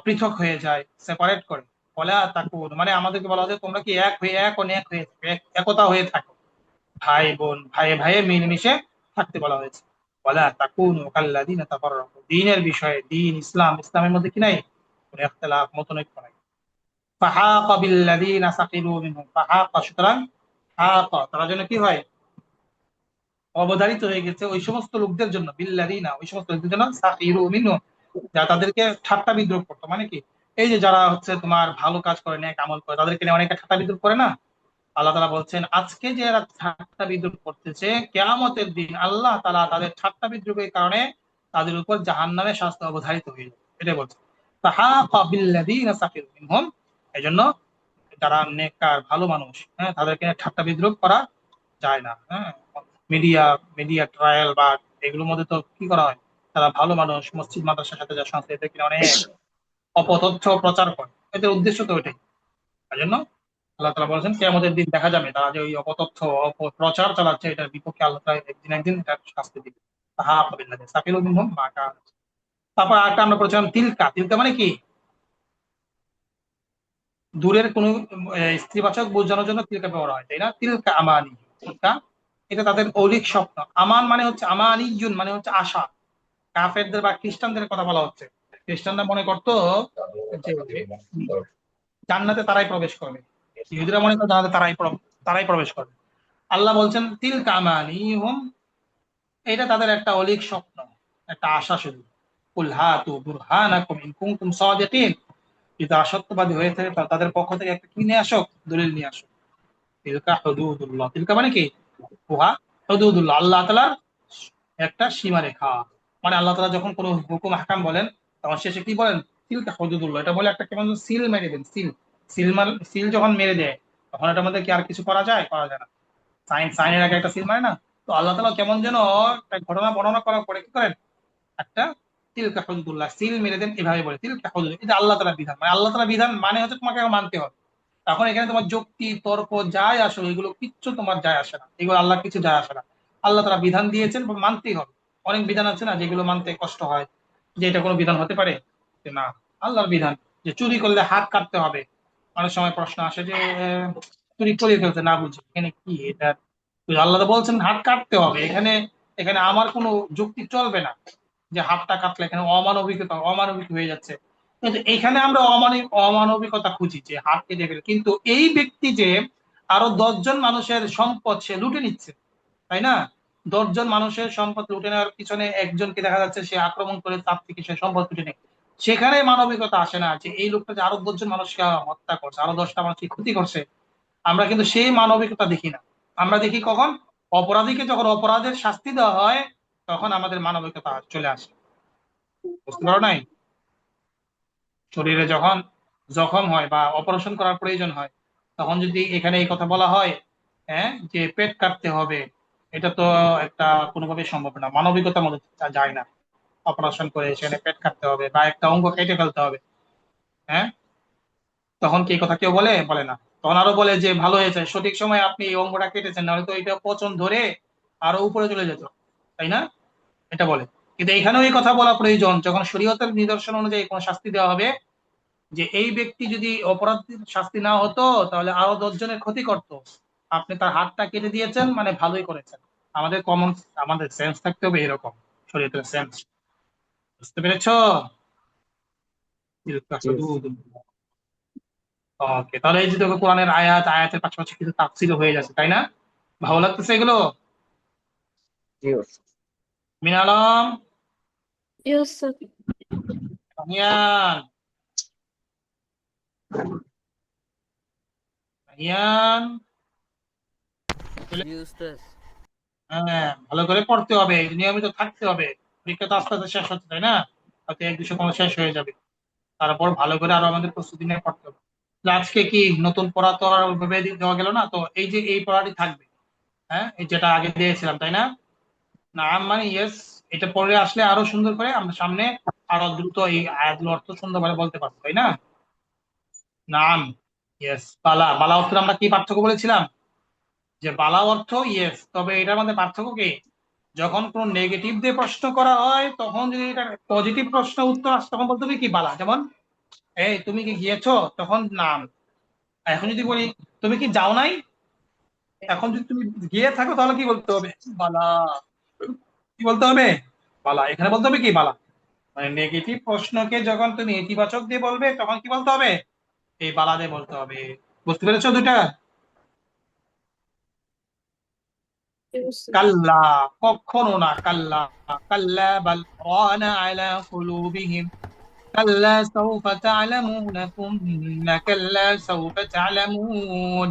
পৃথক হয়ে যায়, সেপারেট করে। ওয়ালা তাকুনু মানে আমাদেরকে বলা হচ্ছে তোমরা কি এক হয়ে, এক অনেক হয়ে, একতা হয়ে থাকো, ভাই বোন, ভাইয়ে ভাইয়ে মিলেমিশে থাকতে বলা হয়েছে। ওয়ালা তাকুনু কাল্লাযীনা তাফাররাকু, দ্বীনের বিষয়ে, দ্বীন ইসলামের মধ্যে কি নাই, কোনো ইখতিলাফ, মতনৈক্য নাই। ফাহাকা বিল্লাযীনা সাকিরু মিনহুম, ফাহাকা সুতরাং, হাকা তার জন্য কি হয়, অবধারিত হয়ে গেছে ওই সমস্ত লোকদের জন্য, বিল্লাযীনা ওই সমস্ত লোকদের জন্য, সাকিরু মিনহুম যারা তাদেরকে ঠাট্টা বিদ্রুপ করতো। মানে কি, এই যে যারা হচ্ছে তোমার ভালো কাজ করে, নেক আমল করে, তাদেরকে নিয়ে অনেকে ঠাট্টা বিদ্রুপ করে না। আল্লাহ তাআলা বলছেন আজকে যে এরা ঠাট্টা বিদ্রুপ করতেছে, কিয়ামতের দিন আল্লাহ তাআলা তাদের ঠাট্টা বিদ্রুপের কারণে তাদের উপর জাহান্নামের শাস্তি অবধারিত হয়ে যাবে, এটাই বলছে। ফাহাকা বিল্লাযীনা সাকিরু মিনহুম, এজন্য যারা নেককার ভালো মানুষ, তাদেরকে ঠাট্টা বিদ্রুপ করা যায় না। মিডিয়া মিডিয়া ট্রায়াল বা এগুলোর মধ্যে তো কি করা হয়, তারা ভালো মানুষ, মসজিদ মাদ্রাসার সাথে যার সংশ্লিষ্ট, এদের কিনা অনেক অপতথ্য প্রচার করে, এদের উদ্দেশ্য তো ওইটাই। তাই জন্য আল্লাহ তাআলা বলেছেন কিয়ামতের দিন দেখা যাবে তারা যে ওই অপতথ্য অপপ্রচার চালাচ্ছে, এটার বিপক্ষে আল্লাহ তাআলা একদিন একদিন এটার শাস্তি দিবে। তাহাফা বিল্লাযিন সাকিলু মিনহুম মা কানা। তারপর আরেকটা আমরা পড়েছিলাম তিলকা। তিলকা মানে কি? দূরের কোনো স্ত্রীবাচক বোঝানোর জন্য তিলকা ব্যবহার হয়, তাই না? তিলকা আমানি, তিলকা এটা তাদের অলিক স্বপ্ন। আমান মানে হচ্ছে আমানিয়ুন মানে হচ্ছে আশা। কাফেরদের বা খ্রিস্টানদের কথা বলা হচ্ছে। খ্রিস্টানরা মনে করতো যে জান্নাতে তারাই প্রবেশ করবে, ইহুদিরা মনে করে জান্নাতে তারাই প্রবেশ করবে। আল্লাহ বলছেন তিলকা আমানিহুম, এটা তাদের একটা অলিক স্বপ্ন, একটা আশা শুধু। কুল হাতু বুরহানাকুম ইন কুনতুম সাদিকিন, যদি আসত্যবাদী হয়ে থাকে তাহলে তাদের পক্ষ থেকে একটা কি নিয়ে আসো, দলিল নিয়ে আসো। তিলকা হুদুদুল্লাহ, তিলকা মানে কি? উহা হুদুদুল্লাহ, আল্লাহ তাআলার একটা সীমারেখা। মানে আল্লাহ তাআলা যখন কোনো হুকুম হাকাম বলেন তখন শেষে কি বলেন? তিলকা হুদুদুল্লাহ। এটা বলে একটা কেমন সিল মেরে দেন, সিল। সিল যখন মেরে দেয় তখন এটার মধ্যে কি আর কিছু করা যায়? করা যায় না। সাইনের আগে একটা সিল মারে না? তো আল্লাহ তাআলা কেমন যেন একটা ঘটনা বর্ণনা করার পরে কি করেন, একটা তিলকা হুদুদুল্লাহ সিল মেরে দেন, এভাবে বলে তিলকা হুদুদ। এটা আল্লাহ তাআলার বিধান, মানে আল্লাহ তাআলার বিধান মানে হচ্ছে তোমাকে মানতে হবে। এখন এখানে তোমার যুক্তি তর্ক যাই আসো, এগুলো কিচ্ছু তোমার যায় আসে না, এগুলো আল্লাহ কিছু যায় আসে না। আল্লাহ তারা বিধান দিয়েছেন, মানতেই হবে। অনেক বিধান আছে না যেগুলো মানতে কষ্ট হয়, যে এটা কোনো বিধান হতে পারে? যে না, আল্লাহর বিধান। যে চুরি করলে হাত কাটতে হবে, অনেক সময় প্রশ্ন আসে যে চুরি করে ফেলতে না বুঝি এখানে কি এটা, আল্লাহ তো বলছেন হাত কাটতে হবে, এখানে এখানে আমার কোনো যুক্তি চলবে না যে হাতটা কাটলে এখানে অমানবিক হয়ে যাচ্ছে। কিন্তু এখানে আমরা অমানবিকতা খুঁজি যে হাত কেটে ফেলে, কিন্তু এই ব্যক্তি যে আরো 10 জন মানুষের সম্পদ সে লুটে নিচ্ছে, তাই না? 10 জন মানুষের সম্পদ লুটে নেওয়ার পিছনে একজনকে দেখা যাচ্ছে সে আক্রমণ করে তার থেকে সে সম্পদ লুটে নেয়, সেখানে মানবিকতা আসে না যে এই লোকটা যে আরো 10 জন মানুষকে হত্যা করছে, আরো 10টা মানুষকে ক্ষতি করছে। আমরা কিন্তু সেই মানবিকতা দেখি না। আমরা দেখি কখন? অপরাধীকে যখন অপরাধের শাস্তি দেওয়া হয় তখন আমাদের মানবিকতা চলে আসে। বুঝতে পারো নাই? শরীরে যখন জখম হয় বা অপারেশন করার প্রয়োজন হয় তখন যদি এখানে এই কথা বলা হয়, হ্যাঁ, যে পেট কাটতে হবে, এটা তো একটা কোনোভাবে সম্ভব না, মানবিকতার মধ্যে যায় না। অপারেশন করে সেখানে পেট কাটতে হবে বা একটা অঙ্গ কেটে ফেলতে হবে, হ্যাঁ, তখন কি এই কথা কেউ বলে? বলে না। তখন আরো বলে যে ভালো হয়েছে সঠিক সময় আপনি এই অঙ্গটা কেটেছেন, নাহলে তো এটা পচন ধরে আরো উপরে চলে যেত, তাই না? এটা বলে। কিন্তু এখানেও এই কথা বলা প্রয়োজন যখন শরীয়তের নিদর্শন অনুযায়ী কোন শাস্তি দেওয়া হবে, যে এই ব্যক্তি যদি অপরাধীর শাস্তি না হতো তাহলে আরো 10 জনের ক্ষতি করত, আপনি তার হাতটা কেটে দিয়েছেন মানে ভালোই করেছেন। আমাদের কমন, আমাদের সেন্স থাকতে হবে এরকম, শরীয়তের সেন্স। বুঝতে পেরেছো? জি ওকে, তাহলে এই যে দেখো কোরআনের আয়াতের পাশাপাশি কিছু তাফসীর হয়ে যাচ্ছে, তাই না? ভালো লাগতেছে এগুলো? জি মিন আলম, ইউসুফ। ইয়ান, ইয়ান, জি উস্তাদ। হ্যাঁ, ভালো করে পড়তে হবে, নিয়মিত থাকতে হবে। পরীক্ষা তো আস্তে আস্তে শেষ হচ্ছে, তাই না? হয়তো 1-200 শেষ হয়ে যাবে, তারপর ভালো করে আরো আমাদের প্রস্তুতি নিয়ে পড়তে হবে। তাহলে আজকে কি নতুন পড়া তো আর ওইভাবে দেওয়া গেল না, তো এই যে এই পড়াটি থাকবে, হ্যাঁ, এই যেটা আগে দিয়েছিলাম, তাই না? না মানে ইয়েস, এটা পড়ে আসলে আরো সুন্দর করে আমরা সামনে আরো দ্রুত এই আয়াতগুলো অর্থ সুন্দরভাবে বলতে পারবো, তাই না? নাম, ইয়েস। বালা, বালা অর্থে আমরা কি পার্থক্য বলেছিলাম? যে বালা অর্থ ইয়েস, তবে এটার মধ্যে পার্থক্য কি? যখন কোন নেগেটিভ দিয়ে প্রশ্ন করা হয় তখন যদি এটা পজিটিভ প্রশ্ন উত্তর আসে তখন বলতে হবে কি বালা। যেমন এই তুমি কি গিয়েছো, তখন নাম। এখন যদি বলি তুমি কি যাও নাই, এখন যদি তুমি গিয়ে থাকো তাহলে কি বলতে হবে? বালা। কি বলতে হবে? বালা। এখানে বলতে হবে কি বালা। মানে নেগেটিভ প্রশ্নকে যখন তুমি ইতিবাচক দিয়ে বলবে তখন কি বলতে হবে? এই বালা দিয়ে বলতে হবে। বুঝতে পেরেছো দুটা? ইউসুফ। কাল্লা, কখনো না। কাল্লা, কাল্লা বাল রানা আলা কুলুবিহিম, কাল্লা সাউফা তা'লামুনা সুম্মা কাল্লা সাউফা তা'লামুন,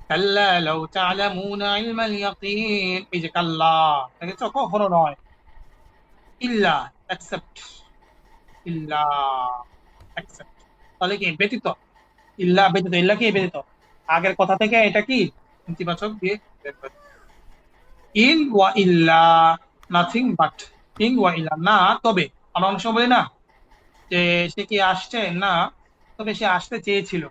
কাল্লা লাউ তা'লামুনা ইলমাল ইয়াকিন। এই যে কাল্লা, দেখেছো, কখনো নয়। ইল্লা, এক্সেপ্ট। ইল্লা, এক্সেপ্ট, তাহলে কি ব্যতীত? ইল্লা ব্যতীত, ইল্লা কি ব্যতীত? আগের কথা থেকে এটা কি ইতিবাচক দিয়ে বের করে। ইন ওয়া ইল্লা, নাথিং বাট। ইন ওয়া ইল্লা, না তবে। আমরা অনেক সময় বলি না যে সে কি আসছে না, তবে সে আসতে চেয়েছিল।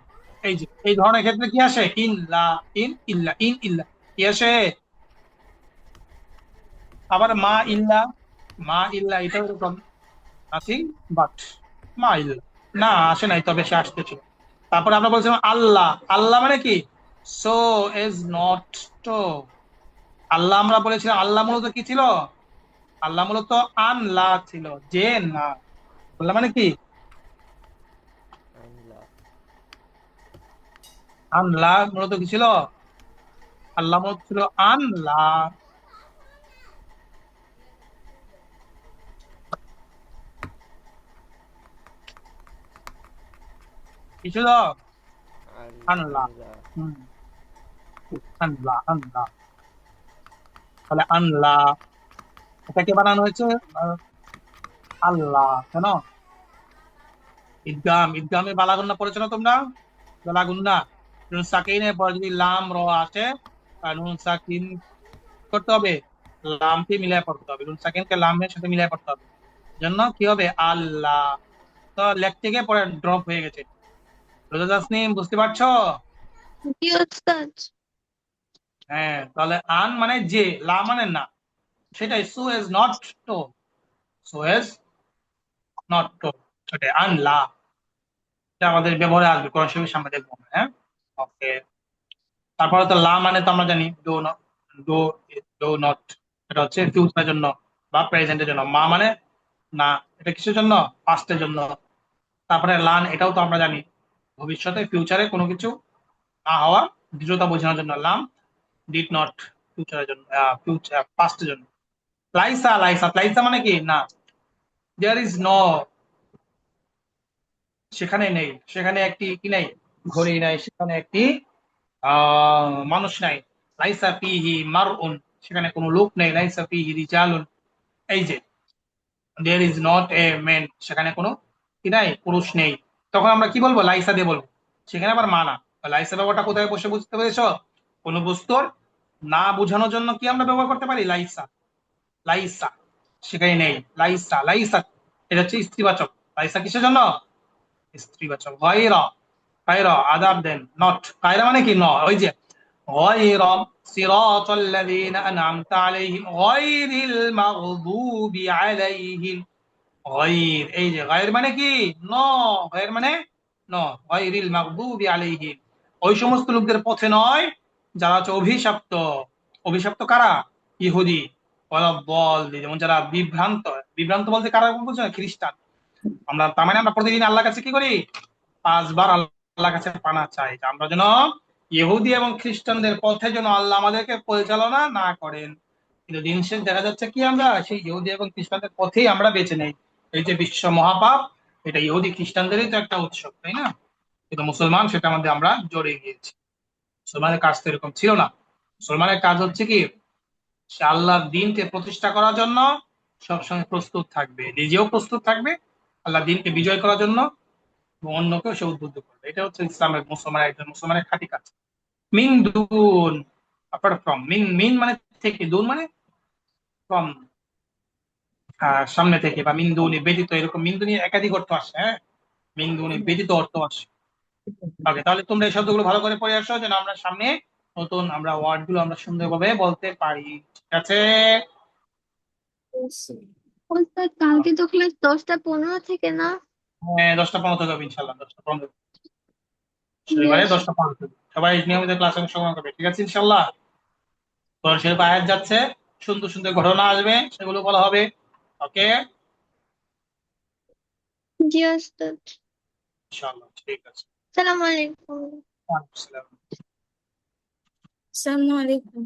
এই যে এই ধরনের ক্ষেত্রে কি আসে? ইন লা, ইন ইল্লা, ইন ইল্লা কি আসে? আবার মা ইল্লা, মা ইল্লা এটাও এরকম, নাথিং বাট মা ইল্লা, না আসে নাই তবে সে আসতেছিল। তারপরে আমরা বলছিলাম আল্লাহ, আল্লাহ মানে কি? সো ইজ নট তো। আল্লাহ আমরা বলেছিলাম আল্লাহ মূলত কি ছিল? আল্লাহ মূলত আনলা ছিল, যে না। আল্লাহ মানে কি? আল্লাহ। আনলা মূলত কি ছিল? আল্লাহ মূলত ছিল আনলা। কি ছিল? আনলা। আল্লাহ। হম, আনলা আনলা। তাহলে আনলা এটাকে বানানো হয়েছে আল্লাহ, কেন? ঈদগাম, ঈদগামে বালাগুন্না পড়েছো না তোমরা? বালাগুন্না, নুন সাকিনের পর যদি লাম র আসে, আর নুন সাকিন করতে হবে, লামকে মিলাই পড়তে হবে, নুন সাকিনকে লামের সাথে মিলাই পড়তে হবে, জন্য কি হবে আল্লাহ। তো লেখ থেকে পরে ড্রপ হয়ে গেছে। রোজা তাসনিম বুঝতে পারছো? জি ওস্তাদ। হ্যাঁ, তাহলে আন মানে যে, লা মানে না, সেটাই so as not to, so as not to, সেটাই আনলা। এটা আমাদের ব্যবহারে আসবে, কোরআন শরীফের সামনে দেখবো আমরা, হ্যাঁ। ওকে, তারপরে তো লা মানে তো আমরা জানি do not, do, do not, এটা হচ্ছে ফিউচারের জন্য বা প্রেজেন্টের জন্য। মা মানে না, এটা কিসের জন্য? পাস্টের জন্য। তারপরে লান, এটাও তো আমরা জানি ভবিষ্যতে, ফিউচারে কোনো কিছু না হওয়া, দৃঢ়তা বোঝানোর জন্য লাম। ডিড নট, ফিউচারের জন্য, ফিউচার পাস্টের জন্য। লাইসা, লাইসা, লাইসা মানে কি? না, দেয়ার ইজ নো, সেখানে নেই, সেখানে একটি কি নাই? ঘড়ি নাই, সেখানে একটি মানুষ নাই। লাইসা ফিহি মারউন, সেখানে কোনো লোক নেই। লাইসা ফিহি রিজালুন, এই যে there is not a men, সেখানে কোনো কি নাই? পুরুষ নেই। তখন আমরা কি বলবো? লাইসা দিয়ে বলবো। সেখানে আবার মানা, লাইসা ব্যবহারটা কোথায় বসে, বুঝতে পেরেছো? কোনো বস্তুর না বোঝানোর জন্য কি আমরা ব্যবহার করতে পারি? লাইসা, লাইসা, সেখানে নেই। লাইসা, লাইসা এটা হচ্ছে স্ত্রীবাচক। লাইসা কিসের জন্য? স্ত্রীবাচক। গায়রা, গায়রা আদাব দেন, নট। গায়রা মানে কি? ন, ওই যে গায়রা সিরাতাল লাযিনা আন'আমতা আলাইহিম গায়রিল মাগদুবি আলাইহিম। গায়র, এই যে গায়র মানে কি? ন, গায়র মানে ন, গায়রিল মাগদুবি আলাইহিম, ওই সমস্ত লোকদের পথে নয় যারা হচ্ছে অভিশপ্ত। অভিশপ্ত কারা? ইহুদি। ওয়ালা বল, যেমন যারা বিভ্রান্ত। বিভ্রান্ত বলতে কারা বুঝছো? খ্রিস্টান। আমরা তার মানে আমরা প্রতিদিন আল্লাহর কাছে কি করি? 5 বার আল্লাহর কাছে পানা চাই যে আমরা যেন ইহুদি এবং খ্রিস্টানদের পথে যেন আল্লাহ আমাদেরকে পরিচালনা না করেন। কিন্তু দিন শেষ দেখা যাচ্ছে কি, আমরা সেই ইহুদি এবং খ্রিস্টানদের পথেই আমরা বেছে নেই। এই যে বিশ্ব মহাপাপ, এটা ইহুদি খ্রিস্টানদেরই তো একটা উৎসব, তাই না? কিন্তু মুসলমান সেটা মধ্যে আমরা জড়িয়ে গিয়েছি। মুসলমানের কাজ তো এরকম ছিল না। মুসলমানের কাজ হচ্ছে কি, সে আল্লাহর দিনকে প্রতিষ্ঠা করার জন্য সবসময় প্রস্তুত থাকবে, নিজেও প্রস্তুত থাকবে আল্লাহ দিনকে বিজয় করার জন্য, এবং অন্যকেও সে উদ্বুদ্ধ করবে। এটা হচ্ছে ইসলামের, মুসলমানের, একজন মুসলমানের খাঁটি কাজ। মিন দুন, অ্যাপার্ট ফ্রম, মিন, মিন মানে থেকে, দুন মানে ফ্রম, সামনে থেকে, বা মিন দুনি ব্যতীত, এরকম মিন দুনি একাধিক অর্থ আসে, হ্যাঁ। মিন দুনি ব্যতীত অর্থ আসে। ওকে, তাহলে তোমরা এই শব্দগুলো ভালো করে পড়ে আসো, যেন আমরা সামনে নতুন আমরা ওয়ার্ড গুলো আমরা সুন্দরভাবে বলতে পারি। ঠিক আছে? ওস্তাদ কালকে তো ক্লাস 10টা 15 থেকে না? হ্যাঁ, 10টা 15 থেকে হবে ইনশাল্লাহ, 10টা 15। জি শনিবারে ওস্তাদ। 10টা 15 থেকে সবাই নিয়মিত ক্লাসে অংশগ্রহণ করবে, ঠিক আছে ইনশাল্লাহ? কোরআন শরীফ আয়াত যাচ্ছে, সুন্দর সুন্দর ঘটনা আসবে, সেগুলো বলা হবে। ওকে, জি ওস্তাদ। ইনশাল্লাহ, ঠিক আছে। আসসালামু আলাইকুম। ওয়ালাইকুম আসসালাম। আসসালামু আলাইকুম।